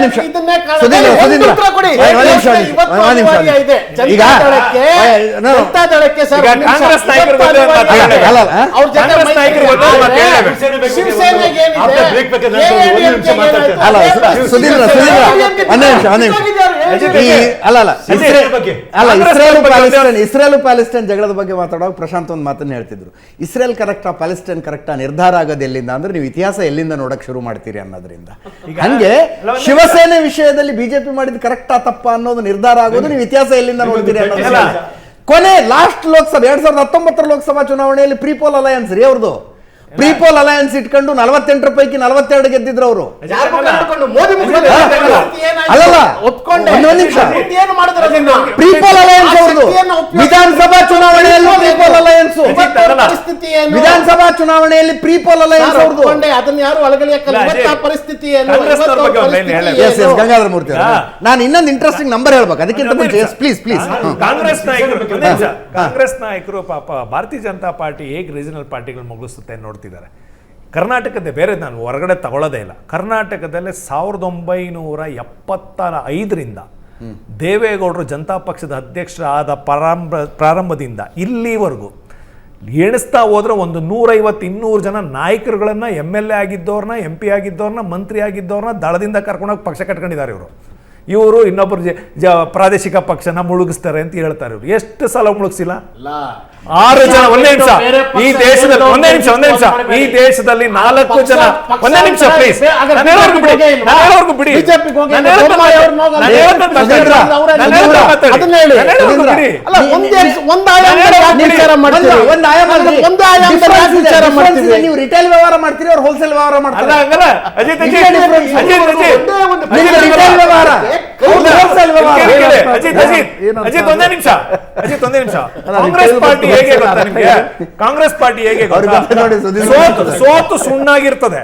ನಿಮಿಷ ಈಗ ಕಾಂಗ್ರೆಸ್ ನಾಯಕರು ಇಸ್ರೇಲ್ ಪ್ಯಾಲೆಸ್ಟೈನ್ ಜಗಳದ ಬಗ್ಗೆ ಮಾತಾಡುವಾಗ ಪ್ರಶಾಂತ್ ಒಂದು ಮಾತನ್ನ ಹೇಳ್ತಿದ್ರು. ಇಸ್ರೇಲ್ ಕರೆಕ್ಟಾ ಪ್ಯಾಲೆಸ್ಟೈನ್ ಕರೆಕ್ಟಾ ನಿರ್ಧಾರ ಆಗೋದು ಎಲ್ಲಿಂದ ಅಂದ್ರೆ ನೀವು ಇತಿಹಾಸ ಎಲ್ಲಿಂದ ನೋಡಕ್ ಶುರು ಮಾಡ್ತೀರಿ ಅನ್ನೋದ್ರಿಂದ. ಹಂಗೆ ಶಿವಸೇನೆ ವಿಷಯದಲ್ಲಿ ಬಿಜೆಪಿ ಮಾಡಿದ್ ಕರೆಕ್ಟಾ ತಪ್ಪಾ ಅನ್ನೋದು ನಿರ್ಧಾರ ಆಗೋದು ನೀವು ಇತಿಹಾಸ ಎಲ್ಲಿಂದ ನೋಡ್ತೀರಿ ಅನ್ನೋದು. ಕೊನೆ ಲಾಸ್ಟ್ ಲೋಕಸಭೆ 2019 ಲೋಕಸಭಾ ಚುನಾವಣೆಯಲ್ಲಿ ಪ್ರೀಪೋಲ್ ಅಲಯನ್ಸ್ ರೀ ಅವ್ರದ್ದು. ಪ್ರೀಪೋಲ್ ಅಲಯನ್ಸ್ ಇಟ್ಕೊಂಡು 48 ಪೈಕಿ 42 ಗೆದ್ದಿದ್ರು ಅವರು. ಅಲ್ಲಲ್ಲ, ಒಂದೊಂದು ನಿಮಿಷ. ಪ್ರೀಪೋಲ್ ಅಲಯನ್ಸ್ ಅವ್ರದ್ದು ವಿಧಾನಸಭಾ ಚುನಾವಣೆಯಲ್ಲೂ ಪ್ರೀಪೋಲ್ ಅಲಯನ್ಸ್, ವಿಧಾನಸಭಾ ಚುನಾವಣೆಯಲ್ಲಿ ಪ್ರೀಪೋಲ್ ಅಲಯನ್ಸ್ ಅವ್ರದ್ದು. ಅದನ್ನ ಯಾರು ಅಳಗಲಿಯಕ್ಕಲ್ಲ. ಪರಿಸ್ಥಿತಿ ಗಂಗಾಧರ ಮೂರ್ತಿ ಅವರು, ನಾನು ಇನ್ನೊಂದು ಇಂಟ್ರೆಸ್ಟಿಂಗ್ ನಂಬರ್ ಹೇಳ್ಬೇಕು ಅದಕ್ಕಿಂತ ಮುಂಚೆ ಪ್ಲೀಸ್. ಕಾಂಗ್ರೆಸ್ ನಾಯಕರು ಪಾಪ ಭಾರತೀಯ ಜನತಾ ಪಾರ್ಟಿ ಹೇಗೆ ರೀಜನಲ್ ಪಾರ್ಟಿಗಳು ಮುಗಿಸುತ್ತೆ ನೋಡ್ತಿದ್ದಾರೆ. ಕರ್ನಾಟಕದ ಬೇರೆ ನಾನು ಹೊರಗಡೆ ತಗೊಳ್ಳೋದೇ ಇಲ್ಲ. ಕರ್ನಾಟಕದಲ್ಲಿ 1975ರಿಂದ ದೇವೇಗೌಡರು ಜನತಾ ಪಕ್ಷದ ಅಧ್ಯಕ್ಷರಾದ ಪ್ರಾರಂಭದಿಂದ ಇಲ್ಲಿವರೆಗೂ ಎಣಿಸ್ತಾ ಹೋದ್ರೆ ಒಂದು 150-200 ಜನ ನಾಯಕರುಗಳನ್ನ MLA ಆಗಿದ್ದವ್ರನ್ನ, MP ಆಗಿದ್ದವ್ರನ್ನ, ಮಂತ್ರಿ ಆಗಿದ್ದವ್ರನ್ನ ದಳದಿಂದ ಕರ್ಕೊಂಡೋಗಿ ಪಕ್ಷ ಕಟ್ಕೊಂಡಿದ್ದಾರೆ ಇವರು. ಇನ್ನೊಬ್ಬರು ಪ್ರಾದೇಶಿಕ ಪಕ್ಷನ ಮುಳುಗಿಸ್ತಾರೆ ಅಂತ ಹೇಳ್ತಾರೆ ಇವರು. ಎಷ್ಟು ಸಲ ಮುಳುಗಿಸಿಲ್ಲ? 6 ಜನ. ಒಂದೇ ನಿಮಿಷ, ಈ ದೇಶದಲ್ಲಿ ಒಂದೇ ನಿಮಿಷ ಈ ದೇಶದಲ್ಲಿ 4 ಜನ. ಒಂದೇ ನಿಮಿಷ ಪ್ಲೀಸ್, ಬಿಡಿ. ನೀವು ರಿಟೇಲ್ ವ್ಯವಹಾರ ಮಾಡ್ತೀರಿ, ಅವ್ರು ಹೋಲ್ಸೇಲ್ ವ್ಯವಹಾರ ಮಾಡ್ತಾರೆ. ಅಜಿತ್ ಒಂದೇ ನಿಮಿಷ. ಕಾಂಗ್ರೆಸ್ ಪಾರ್ಟಿ ಹೇಗೆ ಸೋತು ಸುಣ್ಣಾಗಿರ್ತದೆ.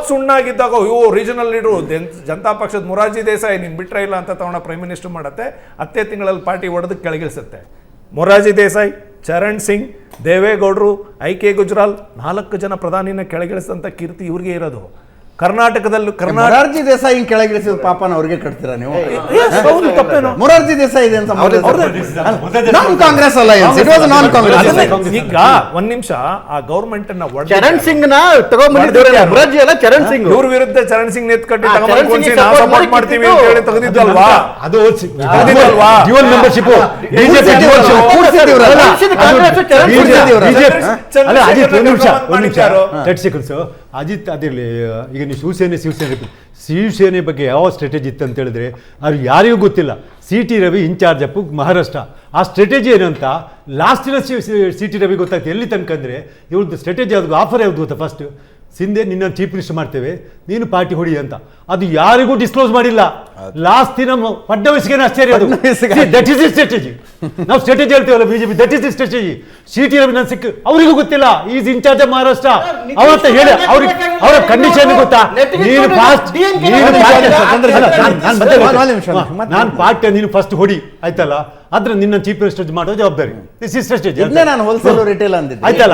ಸುಣ್ಣಾಗಿದ್ದಾಗ ಇವು ರೀಜನಲ್ ಲೀಡರ್ ಜನತಾ ಪಕ್ಷದ ಮೊರಾರ್ಜಿ ದೇಸಾಯಿ ನೀನ್ ಬಿಟ್ರೆ ಇಲ್ಲ ಅಂತ ತಗೊಂಡ ಪ್ರೈಮ್ ಮಿನಿಸ್ಟರ್ ಮಾಡತ್ತೆ. 10 ತಿಂಗಳಲ್ಲಿ ಪಾರ್ಟಿ ಒಡೆದು ಕೆಳಗಿಳಿಸುತ್ತೆ. ಮೊರಾರ್ಜಿ ದೇಸಾಯಿ, ಚರಣ್ ಸಿಂಗ್, ದೇವೇಗೌಡರು, IK ಗುಜ್ರಾಲ್ 4 ಜನ ಪ್ರಧಾನಿನ ಕೆಳಗಿಳಿಸಿದಂತ ಕೀರ್ತಿ ಇವ್ರಿಗೆ ಇರೋದು. ಕರ್ನಾಟಕದಲ್ಲೂ ಮೊರಾರ್ಜಿ ದೇಸಾಯಿ ಕೆಳಗಿಳಿಸಿದ ಪಾಪನ ಅವ್ರಿಗೆ ಕಟ್ತೀರಾ ನೀವು? ಮೊರಾರ್ಜಿ ದೇಸಾಯಿ ಇದೆ ಅಂತ ಕಾಂಗ್ರೆಸ್ ಅಲಯನ್ಸ್, ನಾನ್ ಕಾಂಗ್ರೆಸ್. ಈಗ ಒಂದ್ ನಿಮಿಷ, ಆ ಗವರ್ಮೆಂಟ್ ಅನ್ನ ಚರಣ್ ಸಿಂಗ್ ನ ತಗೊಂಡ್ಬಂದಿದ್ದಾರೆ. ಮೊರಾರ್ಜಿ ಅಲ್ಲ, ಚರಣ್ ಸಿಂಗ್. ಇವ್ರ ವಿರುದ್ಧ ಚರಣ್ ಸಿಂಗ್ ನೆತ್ಕಟ್ಟಿ ಸಪೋರ್ಟ್ ಮಾಡ್ತೀವಿ ಅಂತ ಹೇಳಿ ತೆಗೆದಿದ್ದಲ್ವಾ? ಅದು ಡ್ಯುಯಲ್ ಮೆಂಬರ್ಶಿಪ್ ಅಜಿತ್ ಅದಿರಲಿ. ಈಗ ನೀವು ಶಿವಸೇನೆ ಬಗ್ಗೆ ಯಾವ ಸ್ಟ್ರಾಟಜಿ ಇತ್ತು ಅಂತ ಹೇಳಿದ್ರೆ ಅದು ಯಾರಿಗೂ ಗೊತ್ತಿಲ್ಲ. CT Ravi incharge of Maharashtra. ಆ ಸ್ಟ್ರಾಟಜಿ ಏನು ಅಂತ ಲಾಸ್ಟಿನ CT ರವಿ ಗೊತ್ತಾಗ್ತದೆ. ಎಲ್ಲಿ ತನಕ ಅಂದರೆ ಇವ್ರದ್ದು ಸ್ಟ್ರಾಟಜಿ ಯಾವ್ದು, ಆಫರ್ ಯಾವ್ದು ಗೊತ್ತಾ? ಫಸ್ಟ್ ಸಿಂಧೆ ನಿನ್ನ ಚೀಫ್ ಮಿನಿಸ್ಟರ್ ಮಾಡ್ತೇವೆ, ನೀನು ಪಾರ್ಟಿ ಹೊಡಿ ಅಂತ. ಅದು ಯಾರಿಗೂ ಡಿಸ್ಕ್ಲೋಸ್ ಮಾಡಿಲ್ಲ. ಲಾಸ್ಟ್ ದಿನ ಫಡ್ನವೀಸ್ಗೆ ಆಶ್ಚರ್ಯ ಅದು. That is the strategy. ನಾವು ಸ್ಟ್ರಾಟಜಿ ಹೇಳ್ತೇವಲ್ಲ BJP, that is the strategy. C T ರವಿನಂದ್ ಸಿಕ್ ಅವರಿಗೂ ಗೊತ್ತಿಲ್ಲ, ಈಸ್ ಇನ್ಚಾರ್ಜ್ ಆಫ್ ಮಹಾರಾಷ್ಟ್ರ. ಅವತ್ತ ಹೇಳಿ ಅವ್ರಿಗೆ ಅವರ ಕಂಡೀಷನ್ ಗೊತ್ತಾ? ನೀನು ಫಾಸ್ಟ್ ನಾನು ಪಾರ್ಟಿ ನೀನು ಫಸ್ಟ್ ಹೊಡಿ ಆಯ್ತಲ್ಲ, ಆದ್ರೆ ನಿನ್ನ ಚೀಫ್ ಮಿನಿಸ್ಟರ್ ಮಾಡೋ ಜವಾಬ್ದಾರಿ. This is strategy. ನಾನು ಹೋಲ್ಸೇಲ್ ರಿಟೇಲ್ ಅಂದಿದ್ದೆ ಆಯ್ತಲ್ಲ,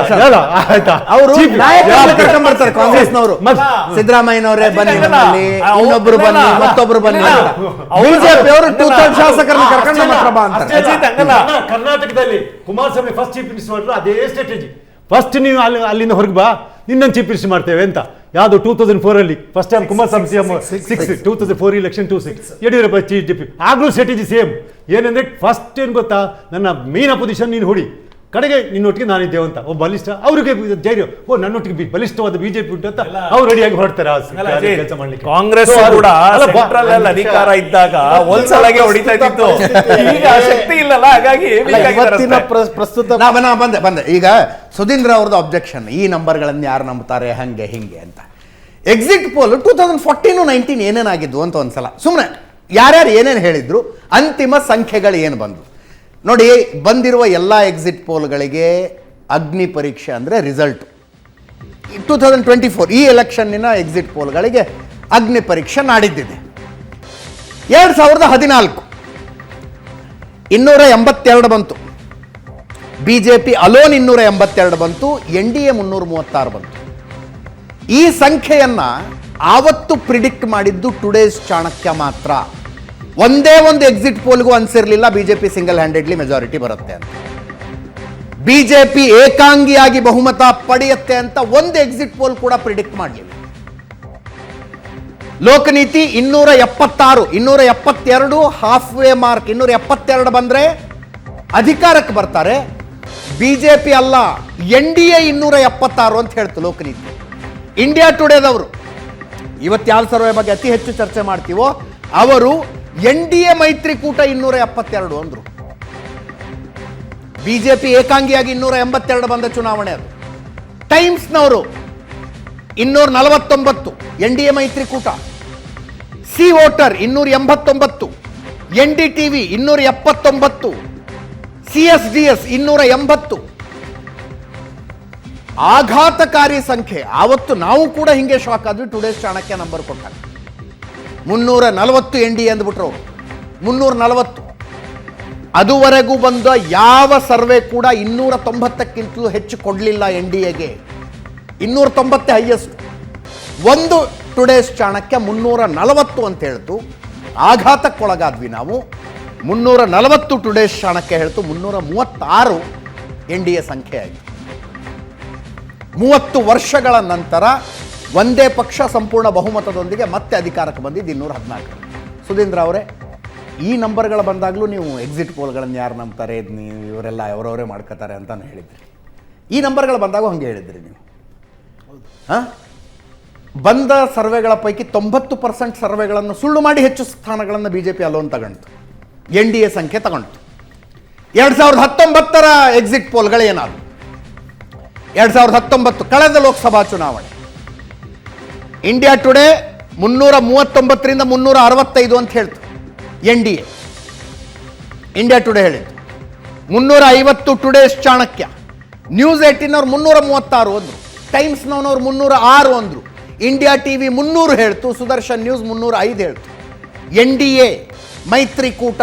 ಆಯ್ತಾ? ಅವರು ಬರ್ತಾರೆ ಕಾಂಗ್ರೆಸ್ನವರು, ಸಿದ್ದರಾಮಯ್ಯನವರೇ ಬನ್ನಿ ನಮ್ಮಲ್ಲಿ, ಇನ್ನೊಬ್ರು ಬನ್ನಿ, ಮತ್ತೊಬ್ರು ಬನ್ನಿ ಅಂತ. ಬಿಜೆಪಿ ಅವರು 2/3 ಶಾಸಕರನ್ನ ಕರ್ಕೊಂಡು ನಮ್ಮ ಹತ್ರ ಬಾ ಅಂತಾರೆ. ಕರ್ನಾಟಕದಲ್ಲಿ ಕುಮಾರಸ್ವಾಮಿ ಫಸ್ಟ್ ಚೀಫ್ ಮಿನಿಸ್ಟರ್ ಮಾಡಿದ್ರು ಅದೇ ಸ್ಟ್ರಾಟಜಿ. ಫಸ್ಟ್ ನೀವು ಅಲ್ಲಿಂದ ಹೊರಗೆ ಬಾ, ನಿನ್ನನ್ನು ಚೀಫ್ ಮಿನಿಸ್ಟರ್ ಮಾಡ್ತೇವೆ ಅಂತ. ಯಾವುದು 2004 ಅಲ್ಲಿ first time Kumaraswamy CM 2004 election 26 Yediyurappa chief D P. ಆಗ್ಲೂ ಸ್ಟ್ರಾಟಜಿ ಸೇಮ್. ಏನಂದ್ರೆ ಫಸ್ಟ್ ಏನ್ ಗೊತ್ತಾ, ನನ್ನ ಮೇನ್ ಅಪೋಸಿಷನ್ ನೀನು ಹೊಡಿ, ಕಡೆಗೆ ನಿನ್ನೊಟ್ಟಿಗೆ ನಾನಿದ್ದೇವೆ ಅಂತ. ಒಬ್ಬ ಬಲಿಷ್ಠ ಅವ್ರಿಗೆ ಧೈರ್ಯ, ಓ ನನ್ನೊಟ್ಟಿಗೆ ಬಲಿಷ್ಠವಾದ ಬಿಜೆಪಿ ಉಂಟು ಅಂತ ಅವ್ರು ರೆಡಿಯಾಗಿ ಹೊರಡ್ತಾರೆ ಕೆಲಸ ಮಾಡ್ಲಿಕ್ಕೆ. ಕಾಂಗ್ರೆಸ್ ಕೂಡ ಸೆಂಟ್ರಲ್ ಅಲ್ಲಿ ಅಧಿಕಾರ ಇದ್ದಾಗ ಹೋಲ್ಸೇಲಾಗೆ ಹೊಡಿತಾ ಇತ್ತು. ಈಗ ಶಕ್ತಿ ಇಲ್ಲಲ್ಲ, ಹಾಗಾಗಿ ಇವತ್ತಿನ ಪ್ರಸ್ತುತ ಬಂದೆ. ಈಗ ಸುಧೀಂದ್ರ ಅವ್ರದ್ದು ಅಬ್ಜೆಕ್ಷನ್, ಈ ನಂಬರ್ಗಳನ್ನು ಯಾರು ನಂಬ್ತಾರೆ ಹಂಗೆ ಹಿಂಗೆ ಅಂತ. ಎಕ್ಸಿಟ್ ಪೋಲ್ 2014-19 ಏನೇನಾಗಿದ್ವು ಅಂತ ಒಂದ್ಸಲ ಸುಮ್ಮನೆ ಯಾರ್ಯಾರು ಏನೇನು ಹೇಳಿದ್ರು, ಅಂತಿಮ ಸಂಖ್ಯೆಗಳು ಏನು ಬಂದು ನೋಡಿ. ಬಂದಿರುವ ಎಲ್ಲ ಎಕ್ಸಿಟ್ ಪೋಲ್ಗಳಿಗೆ ಅಗ್ನಿ ಪರೀಕ್ಷೆ ಅಂದರೆ ರಿಸಲ್ಟು. 2024 ಈ ಎಲೆಕ್ಷನ್ನಿನ ಎಕ್ಸಿಟ್ ಪೋಲ್ಗಳಿಗೆ ಅಗ್ನಿ ಪರೀಕ್ಷೆ ನಾಡಿದ್ದಿದೆ. 2014 282 ಬಂತು, ಬಿಜೆಪಿ ಅಲೋನ್ 282 ಬಂತು, NDA 336 ಬಂತು. ಈ ಸಂಖ್ಯೆಯನ್ನ ಆವತ್ತು ಪ್ರಿಡಿಕ್ಟ್ ಮಾಡಿದ್ದು ಟುಡೇಸ್ ಚಾಣಕ್ಯ ಮಾತ್ರ. ಒಂದೇ ಒಂದು ಎಕ್ಸಿಟ್ ಪೋಲ್ಗೂ ಅನ್ಸಿರ್ಲಿಲ್ಲ ಬಿಜೆಪಿ ಸಿಂಗಲ್ ಹ್ಯಾಂಡೆಡ್ಲಿ ಮೆಜಾರಿಟಿ ಬರುತ್ತೆ ಅಂತ, ಬಿಜೆಪಿ ಏಕಾಂಗಿಯಾಗಿ ಬಹುಮತ ಪಡೆಯುತ್ತೆ ಅಂತ ಒಂದು ಎಕ್ಸಿಟ್ ಪೋಲ್ ಕೂಡ ಪ್ರಿಡಿಕ್ಟ್ ಮಾಡಲಿಲ್ಲ. Lokniti 276, 272 half way mark. 272 ಬಂದ್ರೆ ಅಧಿಕಾರಕ್ಕೆ ಬರ್ತಾರೆ. ಬಿಜೆಪಿ ಅಲ್ಲ, NDA 276 ಅಂತ ಹೇಳ್ತು ಲೋಕನೀತಿ. ಇಂಡಿಯಾ ಟುಡೇದವರು ಇವತ್ತು ಯಾವ ಸರ್ವೆ ಬಗ್ಗೆ ಅತಿ ಹೆಚ್ಚು ಚರ್ಚೆ ಮಾಡ್ತೀವೋ ಅವರು NDA ಮೈತ್ರಿಕೂಟ 272 ಅಂದ್ರು. ಬಿಜೆಪಿ ಏಕಾಂಗಿಯಾಗಿ 282 ಬಂದ ಚುನಾವಣೆ ಅದು. ಟೈಮ್ಸ್ನವರು 249, NDA ಮೈತ್ರಿಕೂಟ. C voter 289, NDTV 279, CSDS 280. ಆಘಾತಕಾರಿ ಸಂಖ್ಯೆ. ಆವತ್ತು ನಾವು ಕೂಡ ಹಿಂಗೆ ಶಾಕ್ ಆದ್ವಿ. ಟುಡೇಸ್ ಚಾಣಕ್ಯ ನಂಬರ್ ಕೊಟ್ಟಾಗ 340 NDA ಅಂದ್ಬಿಟ್ರು. 340 ಅದುವರೆಗೂ ಬಂದ ಯಾವ ಸರ್ವೆ ಕೂಡ 290ಕ್ಕಿಂತಲೂ ಹೆಚ್ಚು ಕೊಡಲಿಲ್ಲ NDAಗೆ. 290 ಹೈಯೆಸ್ಟ್. ಒಂದು ಟುಡೇಸ್ ಚಾಣಕ್ಯ 340 ಅಂತ ಹೇಳ್ತು. ಆಘಾತಕ್ಕೊಳಗಾದ್ವಿ ನಾವು. 340 ಟುಡೇಸ್ ಚಾಣಕ್ಯ ಹೇಳ್ತು. 336 NDA ಸಂಖ್ಯೆ ಆಯಿತು. 30 ವರ್ಷಗಳ ನಂತರ ಒಂದೇ ಪಕ್ಷ ಸಂಪೂರ್ಣ ಬಹುಮತದೊಂದಿಗೆ ಮತ್ತೆ ಅಧಿಕಾರಕ್ಕೆ ಬಂದಿದ್ದು 214. ಸುಧೀಂದ್ರ ಅವರೇ, ಈ ನಂಬರ್ಗಳು ಬಂದಾಗಲೂ ನೀವು ಎಕ್ಸಿಟ್ ಪೋಲ್ಗಳನ್ನು ಯಾರು ನಂಬ್ತಾರೆ, ಇವರೆಲ್ಲ ಅವರವರೇ ಮಾಡ್ಕೋತಾರೆ ಅಂತಾನು ಹೇಳಿದ್ರಿ. ಈ ನಂಬರ್ಗಳು ಬಂದಾಗ ಹಂಗೆ ಹೇಳಿದ್ರಿ ನೀವು. ಬಂದ ಸರ್ವೆಗಳ ಪೈಕಿ 90% ಸರ್ವೆಗಳನ್ನು ಸುಳ್ಳು ಮಾಡಿ ಹೆಚ್ಚು ಸ್ಥಾನಗಳನ್ನು ಬಿಜೆಪಿ ಅಲೋನ್ ತಗೊಂಡು NDA ಸಂಖ್ಯೆ ತಗೊಂಡು. 2019 ಎಕ್ಸಿಟ್ ಪೋಲ್ಗಳು ಏನಾದ್ರು? 2019 ಕಳೆದ ಲೋಕಸಭಾ ಚುನಾವಣೆ ಇಂಡಿಯಾ ಟುಡೇ 339ರಿಂದ 365 ಅಂತ ಹೇಳ್ತು NDA. ಇಂಡಿಯಾ ಟುಡೇ ಹೇಳಿದ್ದು 350 ಟುಡೇಸ್ ಚಾಣಕ್ಯ. ನ್ಯೂಸ್ 18 336 ಅಂದ್ರು. ಟೈಮ್ಸ್ನವ್ರು 306 ಅಂದ್ರು. ಇಂಡಿಯಾ TV 300 ಹೇಳ್ತು. ಸುದರ್ಶನ್ ನ್ಯೂಸ್ 305 ಹೇಳ್ತು. NDA ಮೈತ್ರಿಕೂಟ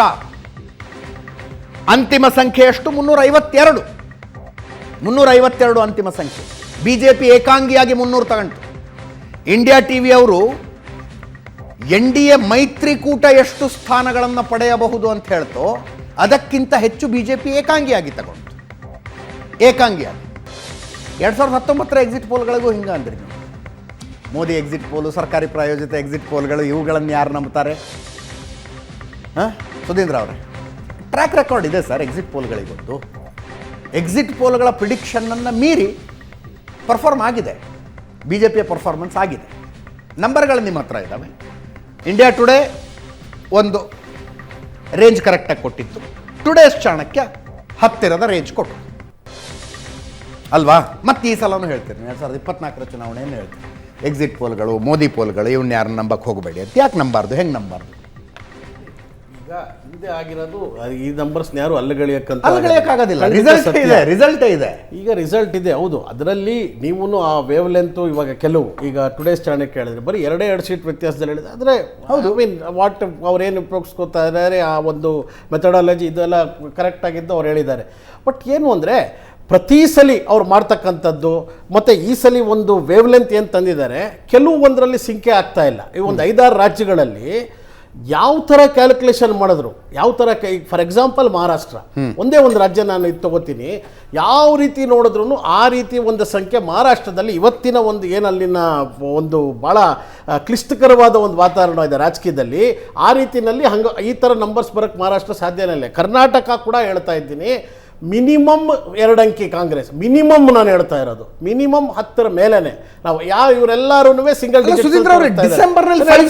ಅಂತಿಮ ಸಂಖ್ಯೆ ಎಷ್ಟು? 352. 352 ಅಂತಿಮ ಸಂಖ್ಯೆ. ಬಿಜೆಪಿ ಏಕಾಂಗಿಯಾಗಿ 300 ತಗೊಂಡು. ಇಂಡಿಯಾ TV ಅವರು NDA ಮೈತ್ರಿಕೂಟ ಎಷ್ಟು ಸ್ಥಾನಗಳನ್ನು ಪಡೆಯಬಹುದು ಅಂತ ಹೇಳ್ತೋ ಅದಕ್ಕಿಂತ ಹೆಚ್ಚು ಬಿಜೆಪಿ ಏಕಾಂಗಿಯಾಗಿ ತಗೊಂಡು. ಏಕಾಂಗಿಯಾಗಿ 2019 ಎಕ್ಸಿಟ್ ಪೋಲ್ಗಳಿಗೂ ಹಿಂಗೆ ಅಂದ್ರಿ ನೀವು. ಮೋದಿ ಎಕ್ಸಿಟ್ ಪೋಲು, ಸರ್ಕಾರಿ ಪ್ರಾಯೋಜಿತ ಎಕ್ಸಿಟ್ ಪೋಲ್ಗಳು, ಇವುಗಳನ್ನು ಯಾರು ನಂಬ್ತಾರೆ? ಸುಧೀಂದ್ರ ಅವರೇ, ಟ್ರ್ಯಾಕ್ ರೆಕಾರ್ಡ್ ಇದೆ ಸರ್ ಎಕ್ಸಿಟ್ ಪೋಲ್ಗಳಿಗೊತ್ತು. ಎಕ್ಸಿಟ್ ಪೋಲ್ಗಳ ಪ್ರಿಡಿಕ್ಷನ್ನನ್ನು ಮೀರಿ ಪರ್ಫಾರ್ಮ್ ಆಗಿದೆ. ಬಿಜೆಪಿಯ ಪರ್ಫಾರ್ಮೆನ್ಸ್ ಆಗಿದೆ. ನಂಬರ್ಗಳು ನಿಮ್ಮ ಹತ್ರ ಇದ್ದಾವೆ. ಇಂಡಿಯಾ ಟುಡೇ ಒಂದು ರೇಂಜ್ ಕರೆಕ್ಟಾಗಿ ಕೊಟ್ಟಿತ್ತು. ಟುಡೇಸ್ ಚಾಣಕ್ಯ ಹತ್ತಿರದ ರೇಂಜ್ ಕೊಟ್ಟು ಅಲ್ವಾ? ಮತ್ತೆ ಈ ಸಲನೂ ಹೇಳ್ತೀನಿ, 2024 ಚುನಾವಣೆಯನ್ನು ಹೇಳ್ತೀನಿ. ಎಕ್ಸಿಟ್ ಪೋಲ್ಗಳು ಮೋದಿ ಪೋಲ್ಗಳು ಇವನ್ನ ಯಾರನ್ನ ನಂಬಕ್ಕೆ ಹೋಗಬೇಡಿ ಅಂತ ಯಾಕೆ ನಂಬಾರ್ದು, ಹೆಂಗೆ ನಂಬಾರ್ದು? ಈಗ ಹಿಂದೆ ಆಗಿರೋದು ಈ ನಂಬರ್ಸ್ ಯಾರು ಅಲ್ಲಗಳೆಯೋಕ್ಕಂತ ಅಲ್ಲಗಳೆಯೋಕ್ಕಾಗೋದಿಲ್ಲ, ರಿಸಲ್ಟೇ ಇದೆ. ಈಗ ರಿಸಲ್ಟ್ ಇದೆ, ಹೌದು. ಅದರಲ್ಲಿ ನೀವು ಆ ವೇವ್ ಲೆಂತು ಇವಾಗ ಕೆಲವು ಈಗ ಟುಡೇಸ್ ಚಾಣಕ್ಯ ಕೇಳಿದ್ರೆ ಬರೀ 2 ಸೀಟ್ ವ್ಯತ್ಯಾಸದಲ್ಲಿ ಹೇಳಿದೆ. ಆದರೆ ಹೌದು, ಮೀನ್ ವಾಟ್ ಅವ್ರೇನು ಉಪಯೋಗಿಸ್ಕೊತಾ ಇದ್ದಾರೆ, ಆ ಒಂದು ಮೆಥಡಾಲಜಿ ಇದೆಲ್ಲ ಕರೆಕ್ಟ್ ಆಗಿದ್ದು ಅವ್ರು ಹೇಳಿದ್ದಾರೆ. ಬಟ್ ಏನು ಅಂದರೆ ಪ್ರತಿ ಸಲ ಅವ್ರು ಮಾಡ್ತಕ್ಕಂಥದ್ದು ಮತ್ತು ಈ ಸಲ ಒಂದು ವೇವ್ ಲೆಂತ್ ಏನು ತಂದಿದ್ದಾರೆ, ಕೆಲವು ಒಂದರಲ್ಲಿ ಸಿಂಕೆ ಆಗ್ತಾ ಇಲ್ಲ. ಈ ಒಂದು 5-6 ರಾಜ್ಯಗಳಲ್ಲಿ ಯಾವ ಥರ ಕ್ಯಾಲ್ಕುಲೇಷನ್ ಮಾಡಿದ್ರು, ಯಾವ ಥರ ಫಾರ್ ಎಕ್ಸಾಂಪಲ್ ಮಹಾರಾಷ್ಟ್ರ ಒಂದೇ ಒಂದು ರಾಜ್ಯ ನಾನು ಇದು ತಗೋತೀನಿ, ಯಾವ ರೀತಿ ನೋಡಿದ್ರು ಆ ರೀತಿ ಒಂದು ಸಂಖ್ಯೆ ಮಹಾರಾಷ್ಟ್ರದಲ್ಲಿ ಇವತ್ತಿನ ಒಂದು ಏನಲ್ಲಿನ ಒಂದು ಭಾಳ ಕ್ಲಿಷ್ಟಕರವಾದ ಒಂದು ವಾತಾವರಣ ಇದೆ ರಾಜಕೀಯದಲ್ಲಿ. ಆ ರೀತಿಯಲ್ಲಿ ಈ ಥರ ನಂಬರ್ಸ್ ಬರೋಕ್ಕೆ ಮಹಾರಾಷ್ಟ್ರ ಸಾಧ್ಯನೇ ಇಲ್ಲ. ಕರ್ನಾಟಕ ಕೂಡ ಹೇಳ್ತಾ ಇದ್ದೀನಿ, ಮಿನಿಮಮ್ 2 ಅಂಕಿ ಕಾಂಗ್ರೆಸ್, ಮಿನಿಮಮ್ ನಾನು ಹೇಳ್ತಾ ಇರೋದು ಮಿನಿಮಮ್ 10 ಮೇಲೇನೆ. ನಾವು ಇವರೆಲ್ಲರೂ ಸಿಂಗಲ್ ಸುಧೀಂದ್ರ ಅವರು ಡಿಸೆಂಬರ್ನಲ್ಲಿ 5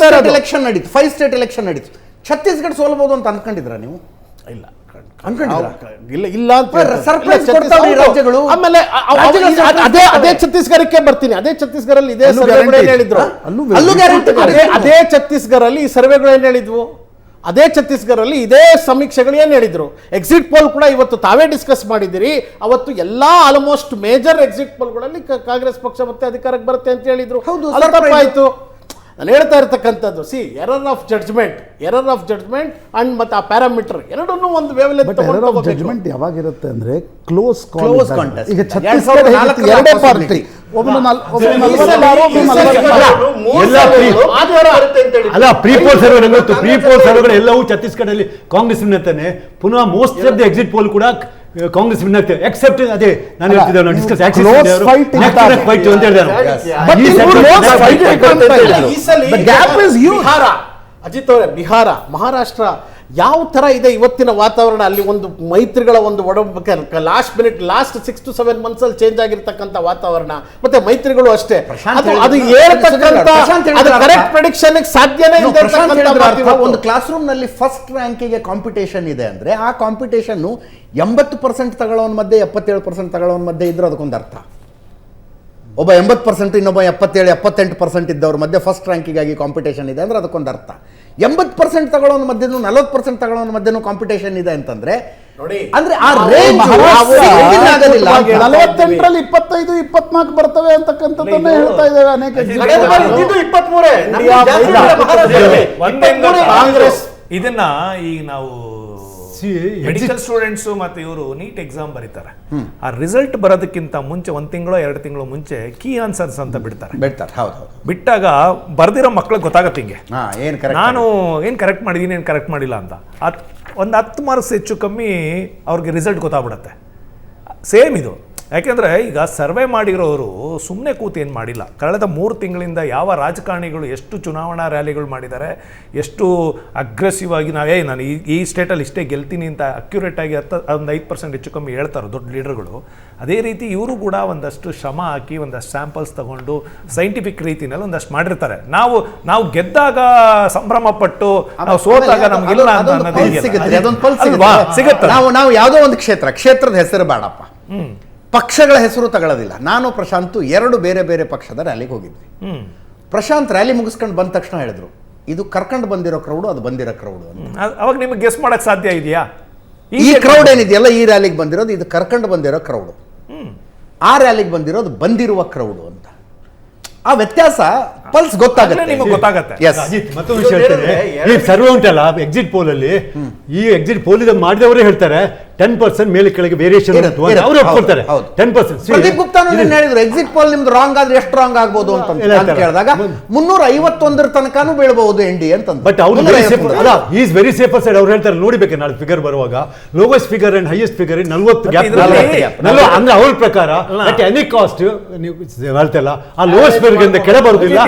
ಸ್ಟೇಟ್ ಎಲೆಕ್ಷನ್ ನಡೀತು. ಛತ್ತೀಸ್ಗಢ ಸೋಲ್ಬೋದು ಅಂತ ಅನ್ಕೊಂಡಿದ್ರ ನೀವು? ಇಲ್ಲ ಇಲ್ಲ ಅಂತ ರಾಜ್ಯಗಳು. ಆಮೇಲೆ ಅದೇ ಛತ್ತೀಸ್ಗಢಕ್ಕೆ ಬರ್ತೀನಿ. ಅದೇ ಛತ್ತೀಸ್ಗಢಲ್ಲಿ ಇದೇ ಸರ್ವೆಗಳು ಏನ್ ಹೇಳಿದ್ರು, ಅದೇ ಛತ್ತೀಸ್ಗಢಲ್ಲಿ ಈ ಸರ್ವೆಗಳು ಏನ್ ಹೇಳಿದ್ವು, ಅದೇ ಛತ್ತೀಸ್ಗಢಲ್ಲಿ ಇದೇ ಸಮೀಕ್ಷೆಗಳು ಏನು ಹೇಳಿದ್ರು. ಎಕ್ಸಿಟ್ ಪೋಲ್ ಕೂಡ ಇವತ್ತು ತಾವೇ ಡಿಸ್ಕಸ್ ಮಾಡಿದ್ದೀರಿ. ಅವತ್ತು ಎಲ್ಲ ಆಲ್ಮೋಸ್ಟ್ ಮೇಜರ್ ಎಕ್ಸಿಟ್ ಪೋಲ್ಗಳಲ್ಲಿ ಕಾಂಗ್ರೆಸ್ ಪಕ್ಷ ಮತ್ತೆ ಅಧಿಕಾರಕ್ಕೆ ಬರುತ್ತೆ ಅಂತ ಹೇಳಿದ್ರು. ಅದು ತಪ್ಪಾಯಿತು. ನಾನು ಹೇಳ್ತಾ ಇರ್ತಕ್ಕಂಥದ್ದು ಎರರ್ ಆಫ್ ಜಡ್ಜ್ಮೆಂಟ್ ಅಂಡ್ ಮತ್ತೆ ಆ ಪ್ಯಾರಾಮೀಟರ್ ಎರಡನ್ನೂ ಒಂದು ವೇವ್ಲೆಂತ್ ಜಡ್ಜ್ಮೆಂಟ್ ಯಾವಾಗಿರುತ್ತೆ ಅಂದ್ರೆ ಕ್ಲೋಸ್ ಕಾಂಟೆಸ್ಟ್. ಈಗ ಛತ್ತೀಸ್ಗಢ ಎರಡೇ ಪಾರ್ಟಿ, ಅಲ್ಲ ಪ್ರೀಪೋಲ್ ಸರ್ವೆ ನಂಗೊತ್ತು. ಪ್ರೀಪೋಲ್ ಸರ್ವೆಗಳು ಎಲ್ಲವೂ ಛತ್ತೀಸ್ಗಢಲ್ಲಿ ಕಾಂಗ್ರೆಸ್ ವಿನ್ನತಾನೆ. ಪುನಃ most of the exit poll ಕೂಡ ಕಾಂಗ್ರೆಸ್ ವಿನ್ ಆಗ್ತದೆ. ಎಕ್ಸೆಪ್ಟ್ ಅದೇ ನಾನು ಹೇಳ್ತಿದ್ದೆ, ನಾವು ಡಿಸ್ಕಸ್ ಫೈಟ್ ಅಂತ ಹೇಳಿದೆ. ಅಜಿತ್ ಅವರೇ, ಬಿಹಾರ, ಮಹಾರಾಷ್ಟ್ರ ಯಾವ ಥರ ಇದೆ ಇವತ್ತಿನ ವಾತಾವರಣ, ಅಲ್ಲಿ ಒಂದು ಮೈತ್ರಿಗಳ ಒಂದು ಒಡಂಬಡಿಕೆ ಲಾಸ್ಟ್ 6 to 7 months ಅಲ್ಲಿ ಚೇಂಜ್ ಆಗಿರ್ತಕ್ಕಂಥ ವಾತಾವರಣ, ಮತ್ತೆ ಮೈತ್ರಿಗಳು ಅಷ್ಟೇ. ಅದು ಕರೆಕ್ಟ್ ಪ್ರೆಡಿಕ್ಷನ್ ಸಾಧ್ಯನೇ ಇಲ್ಲ. ಒಂದು ಕ್ಲಾಸ್ ರೂಮ್ ನಲ್ಲಿ ಫಸ್ಟ್ ರ್ಯಾಂಕಿಗೆ ಕಾಂಪಿಟೇಷನ್ ಇದೆ ಅಂದ್ರೆ ಆ ಕಾಂಪಿಟೇಷನ್ 80% ತಗೊಳ್ಳೋನ್ ಮಧ್ಯೆ 77% ತಗೊಳ್ಳೋನ್ ಮಧ್ಯೆ ಇದ್ರೆ ಅದಕ್ಕೊಂದು ಅರ್ಥ. ಒಬ್ಬ 80%, ಇನ್ನೊಬ್ಬ 77-78% ಇದ್ದವ್ರ ಮಧ್ಯೆ ಫಸ್ಟ್ ರ್ಯಾಂಕಿಗಾಗಿ ಕಾಂಪಿಟೇಷನ್ ಇದೆ ಅಂದ್ರೆ ಅದಕ್ಕೊಂದು ಅರ್ಥ. 80% ತಗೊಳ್ಳೋನ ಮಧ್ಯೆ 40% ತಗೊಳ್ಳೋನ ಮಧ್ಯೆ ಕಾಂಪಿಟೇಷನ್ ಇದೆ ಅಂತಂದ್ರೆ ನೋಡಿ, ಅಂದ್ರೆ ಆ ರೇಂಜ್ 48ರಲ್ಲಿ 25-24 ಬರ್ತವೆ ಅಂತಕ್ಕಂಥದ್ದನ್ನ ಹೇಳ್ತಾ ಇದ್ದೇವೆ ಅನೇಕ. ಕಾಂಗ್ರೆಸ್ ಇದನ್ನ ಈಗ ನಾವು ಮೆಡಿಕಲ್ ಸ್ಟೂಡೆಂಟ್ಸ್ ಮತ್ತೆ ಇವರು ನೀಟ್ ಎಕ್ಸಾಮ್ ಬರೀತಾರೆ. ಆ ರಿಸಲ್ಟ್ ಬರೋದಕ್ಕಿಂತ ಮುಂಚೆ 1 ತಿಂಗಳು 2 ತಿಂಗಳು ಮುಂಚೆ ಕೀ ಆನ್ಸರ್ಸ್ ಅಂತ ಬಿಡ್ತಾರೆ. ಬಿಟ್ಟಾಗ ಬರ್ದಿರೋ ಮಕ್ಳಿಗೆ ಗೊತ್ತಾಗತ್ತೆ ಹಿಂಗೆ ನಾನು ಏನ್ ಕರೆಕ್ಟ್ ಮಾಡಿದೀನಿ, ಏನ್ ಕರೆಕ್ಟ್ ಮಾಡಿಲ್ಲ ಅಂತ. ಒಂದು 10 ಮಾರ್ಕ್ಸ್ ಹೆಚ್ಚು ಕಮ್ಮಿ ಅವ್ರಿಗೆ ರಿಸಲ್ಟ್ ಗೊತ್ತಾಗ್ಬಿಡತ್ತೆ. ಸೇಮ್ ಇದು. ಯಾಕೆಂದರೆ ಈಗ ಸರ್ವೆ ಮಾಡಿರೋರು ಸುಮ್ಮನೆ ಕೂತು ಏನು ಮಾಡಿಲ್ಲ. ಕಳೆದ 3 ತಿಂಗಳಿಂದ ಯಾವ ರಾಜಕಾರಣಿಗಳು ಎಷ್ಟು ಚುನಾವಣಾ ರ್ಯಾಲಿಗಳು ಮಾಡಿದ್ದಾರೆ, ಎಷ್ಟು ಅಗ್ರೆಸಿವ್ ಆಗಿ ನಾನು ಈ ಸ್ಟೇಟಲ್ಲಿ ಇಷ್ಟೇ ಗೆಲ್ತೀನಿ ಅಂತ ಅಕ್ಯುರೇಟಾಗಿ ಒಂದು 5% ಹೆಚ್ಚು ಕಮ್ಮಿ ಹೇಳ್ತಾರೆ ದೊಡ್ಡ ಲೀಡರ್ಗಳು. ಅದೇ ರೀತಿ ಇವರು ಕೂಡ ಒಂದಷ್ಟು ಶ್ರಮ ಹಾಕಿ ಒಂದಷ್ಟು ಸ್ಯಾಂಪಲ್ಸ್ ತಗೊಂಡು ಸೈಂಟಿಫಿಕ್ ರೀತಿಯಲ್ಲಿ ಒಂದಷ್ಟು ಮಾಡಿರ್ತಾರೆ. ನಾವು ಗೆದ್ದಾಗ ಸಂಭ್ರಮ ಪಟ್ಟು ನಾವು ಸೋತಾಗ ನಮ್ಗೆಲ್ಲ ಸಿಗುತ್ತೆ. ನಾವು ಯಾವುದೋ ಒಂದು ಕ್ಷೇತ್ರದ ಹೆಸರು ಬೇಡಪ್ಪ, ಪಕ್ಷಗಳ ಹೆಸರು ತಗೊಳ್ಳೋದಿಲ್ಲ. ನಾನು ಪ್ರಶಾಂತ್ 2 ಬೇರೆ ಬೇರೆ ಪಕ್ಷದ ರ್ಯಾಲಿಗೆ ಹೋಗಿದ್ವಿ. ಪ್ರಶಾಂತ್ ರ್ಯಾಲಿ ಮುಗಿಸ್ಕೊಂಡು ಬಂದ ತಕ್ಷಣ ಹೇಳಿದ್ರು, ಇದು ಕರ್ಕೊಂಡು ಬಂದಿರೋ ಕ್ರೌಡು, ಅದು ಬಂದಿರೋ ಕ್ರೌಡು ಅಂತ. ಅವಾಗ ನಿಮಗೆ ಗೆಸ್ ಮಾಡಕ್ ಸಾಧ್ಯ ಇದೆಯಾ? ಈ ಕ್ರೌಡ್ ಏನಿದೆಯಲ್ಲ, ಈ ರ್ಯಾಲಿಗೆ ಬಂದಿರೋದು ಇದು ಕರ್ಕೊಂಡು ಬಂದಿರೋ ಕ್ರೌಡು, ಆ ರ್ಯಾಲಿಗೆ ಬಂದಿರೋದು ಬಂದಿರುವ ಕ್ರೌಡು ಅಂತ. ಆ ವ್ಯತ್ಯಾಸ ಪಲ್ಸ್ ಗೊತ್ತಾಗುತ್ತೆ, ನಿಮಗೆ ಗೊತ್ತಾಗುತ್ತೆ. ಮತ್ತೊಂದು ವಿಷಯ ಹೇಳ್ತೇನೆ, ಈ ಸರ್ವೆ ಉಂಟಲ್ಲ ಎಕ್ಸಿಟ್ ಪೋಲ್ ಅಲ್ಲಿ, ಈ ಎಕ್ಸಿಟ್ ಪೋಲ್ ಮಾಡಿದವರೇ ಹೇಳ್ತಾರೆ 10% ಮೇಲೆ ಕೆಳಗೆ ವೇರಿಯೇಷನ್ ಅವರು ಒಪ್ಕೊಳ್ತಾರೆ. 10%. ಪ್ರದೀಪ್ ಗುಪ್ತಾ ಹೇಳಿದ್ರು ಎಕ್ಸಿಟ್ ಪೋಲ್ ನಿಮ್ದು ರಾಂಗ್ ಆದ್ರೆ ಎಷ್ಟು ರಾಂಗ್ ಆಗ್ಬೋದು ಅಂತ ಕೇಳಿದಾಗ 351 ತನಕನೂ ಬೀಳಬಹುದು ಎನ್ಡಿ ಅಂತ. ಬಟ್ ಅವ್ರು ಈಸ್ ವೆರಿ ಸೇಫರ್ ಸೈಡ್. ಅವ್ರು ಹೇಳ್ತಾರೆ ನೋಡಿಬೇಕು ನಾಳೆ ಫಿಗರ್ ಬರುವಾಗ lowest figure and highest figure 40 gap ಅಂದ್ರೆ ಅವ್ರ ಪ್ರಕಾರ ಅಟ್ ಎನಿ ಕಾಸ್ಟ್ ನೀವು ಹೇಳ್ತಲ್ಲ, ಆ ಲೋವೆಸ್ಟ್ ಫಿಗರ್ ಗಿಂತ ಕೆಳ ಬರುದಿಲ್ಲ,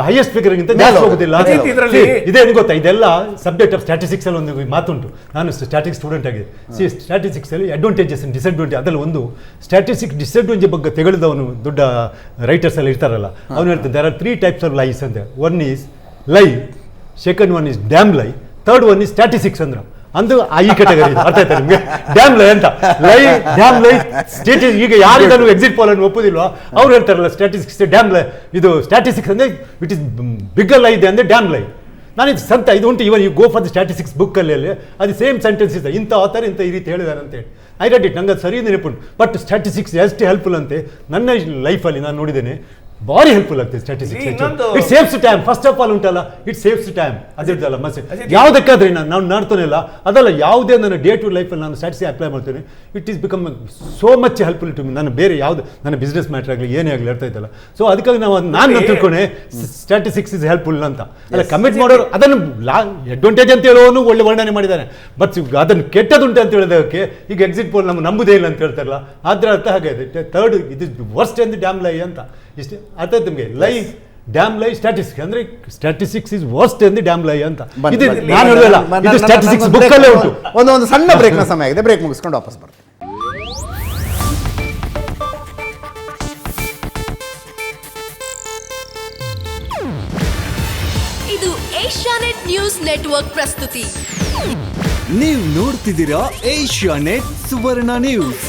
ಹೈಯೆಸ್ಟ್ ಫಿಗರ್ ಗಿಂತ ಜಾಸ್ತಿ ಹೋಗುದಿಲ್ಲ. ಇದೇನು ಗೊತ್ತಾ, ಇದೆಲ್ಲ ಸಬ್ಜೆಕ್ಟ್ ಆಫ್ ಸ್ಟ್ಯಾಟಿಸ್ಟಿಕ್ಸ್ ಅಲ್ಲಿ ಒಂದು ಮಾತುಂಟು. ನಾನು ಸ್ಟ್ಯಾಟಿಕ್ಸ್ ಸ್ಟೂಡೆಂಟ್ ಆಗಿದೆ. ಸ್ಟ್ಯಾಟಿಸ್ಟಿಕ್ಸ್ ಅಲ್ಲಿ ಅಡ್ವಾಂಟೇಜಸ್ ಅಂಡ್ ಡಿಸ್ಅಡ್ವಾಂಟೇಜ್, ಅದರಲ್ಲಿ ಒಂದು ಸ್ಟ್ಯಾಟಿಸ್ಟಿಕ್ ಡಿಸ್ಅಡ್ವಾಂಟೇಜ್ ಬಗ್ಗೆ ತೆಗೆದವನು ದೊಡ್ಡ ರೈಟರ್ಸ್ ಎಲ್ಲ ಇರ್ತಾರಲ್ಲ, ಅವನು ಹೇಳ್ತಾರೆ there are 3 types of lies ಅಂತ. 1 is lie, second 1 is damn lie, third 1 is statistics ಅಂದ್ರೆ ಅಂದು ಈ ಕೆಟಗರಿ ಅರ್ಥ ಆಯ್ತಾ ನಿಮಗೆ? ಡ್ಯಾಮ್ ಲೈ ಅಂತ ಲೈ ಡ್ಯಾಮ್ ಲೈ ಸ್ಟೇಟಿಸ್. ಈಗ ಯಾರು ಇದನ್ನು ಎಕ್ಸಿಟ್ ಪೋಲ್ ಅನ್ನು ಒಪ್ಪುದಿಲ್ವೋ ಅವ್ರು ಹೇಳ್ತಾರಲ್ಲ ಸ್ಟ್ಯಾಟಿಸ್ಟಿಕ್ಸ್ ಡ್ಯಾಮ್ ಲೈ, ಇದು ಸ್ಟ್ಯಾಟಿಸ್ಟಿಕ್ಸ್ ಅಂದರೆ ಇಟ್ ಇಸ್ ಬಿಗ್ಗರ್ ಲೈ ಇದೆ ಅಂದರೆ ಡ್ಯಾಮ್ ಲೈ. ನಾನು ಇದು ಸಂತ ಇದು ಉಂಟು, even you go for the statistics ಬುಕ್ಕಲ್ಲಿ ಅದು ಸೇಮ್ ಸೆಂಟೆನ್ಸ್ ಇದೆ, ಇಂಥ ಆಥರ್ ಇಂಥ ಈ ರೀತಿ ಹೇಳಿದಾರೆ ಅಂತೇಳಿ. ಐ ರೆಡ್ ಇಟ್, ನಂಗೆ ಅದು ಸರಿ ನೆನಪುಂಟು. ಬಟ್ ಸ್ಟ್ಯಾಟಿಸ್ಟಿಕ್ಸ್ ಎಷ್ಟು ಹೆಲ್ಪ್ಫುಲ್ ಅಂತೆ ನನ್ನ ಲೈಫಲ್ಲಿ ನಾನು ನೋಡಿದ್ದೇನೆ, ಭಾರಿ ಹೆಲ್ಪ್ಫುಲ್ ಆಗ್ತದೆ statistics. It saves time. First of all ಉಂಟಲ್ಲ, ಇಟ್ ಸೇವ್ಸ್ ಟೈಮ್. ಅದಿರ್ತಲ್ಲ ಮಸ್ ಯಾವುದಕ್ಕಾದ್ರೆ ನಾನು ಮಾಡ್ತಾನೆಲ್ಲ ಅದಲ್ಲ, ಯಾವುದೇ ನನ್ನ ಡೇ ಟು ಲೈಫಲ್ಲಿ ನಾನು ಸ್ಟ್ಯಾಟಿಸ್ಟಿಕ್ಸ್ ಅಪ್ಲೈ ಮಾಡ್ತೇನೆ, it is become so much helpful to me. ನಾನು ಬೇರೆ ಯಾವುದು ನನ್ನ ಬಿಸ್ನೆಸ್ ಮ್ಯಾಟ್ರ್ ಆಗಲಿ ಏನೇ ಆಗಲಿ ಹೇಳ್ತಾ ಇದ್ದಲ್ಲ. ಸೊ ಅದಕ್ಕಾಗಿ ನಾನು ತಿಳ್ಕೊಂಡೆ ಸ್ಟ್ಯಾಟಿಸ್ಟಿಕ್ಸ್ ಇಸ್ ಹೆಲ್ಪ್ಫುಲ್ ಅಂತ. ಅಲ್ಲ ಕಮಿಟ್ ಮಾಡೋರು ಅದನ್ನು ಅಡ್ವಾಂಟೇಜ್ ಅಂತ ಹೇಳೋನು ಒಳ್ಳೆ ವರ್ಣನೆ ಮಾಡಿದ್ದಾನೆ. ಬಟ್ ಅದನ್ನು ಕೆಟ್ಟದುಂಟು ಅಂತ ಹೇಳಿದಕ್ಕೆ ಈಗ ಎಕ್ಸಿಟ್ ಪೋಲ್ ನಮ್ಮ ನಂಬುದೇ ಇಲ್ಲ ಅಂತ ಹೇಳ್ತಾರಲ್ಲ, ಅದ್ರ ಅರ್ಥ ಹಾಗೆ ಥರ್ಡ್ ಇಟ್ ಇಸ್ ವರ್ಸ್ಟ್ ಎಂದು ಡ್ಯಾಮ್ ಲೈ ಅಂತ. ಇಷ್ಟೇ ಅರ್ಥ ಆಯ್ತು ನಿಮಗೆ? ಲೈ ಡ್ಯಾಮ್ ಲೈ ಸ್ಟ್ಯಾಟಿಸ್ಟಿಕ್ಸ್ ಅಂದ್ರೆ ಸ್ಟ್ಯಾಟಿಸ್ಟಿಕ್ಸ್ ಇಸ್ ವರ್ಸ್ಟ್ ಎಂದು ಡ್ಯಾಮ್ ಲೈ ಅಂತ. ಇದು ನಾನು ಹೇಳಲ್ಲ, ಇದು ಸ್ಟ್ಯಾಟಿಸ್ಟಿಕ್ಸ್ ಬುಕ್ಕಲ್ಲೇ ಉಂಟು. ಒಂದು ಸಣ್ಣ ಬ್ರೇಕ್ನ ಸಮಯ ಆಗಿದೆ, ಬ್ರೇಕ್ ಮುಗಿಸ್ಕೊಂಡು ವಾಪಸ್ ಬರ್ತೀನಿ. ಇದು ಏಷ್ಯಾನೆಟ್ ನ್ಯೂಸ್ ನೆಟ್ವರ್ಕ್ ಪ್ರಸ್ತುತಿ. ನೀವು ನೋಡ್ತಿದ್ದೀರಾ ಏಷ್ಯಾನೆಟ್ ಸುವರ್ಣ ನ್ಯೂಸ್.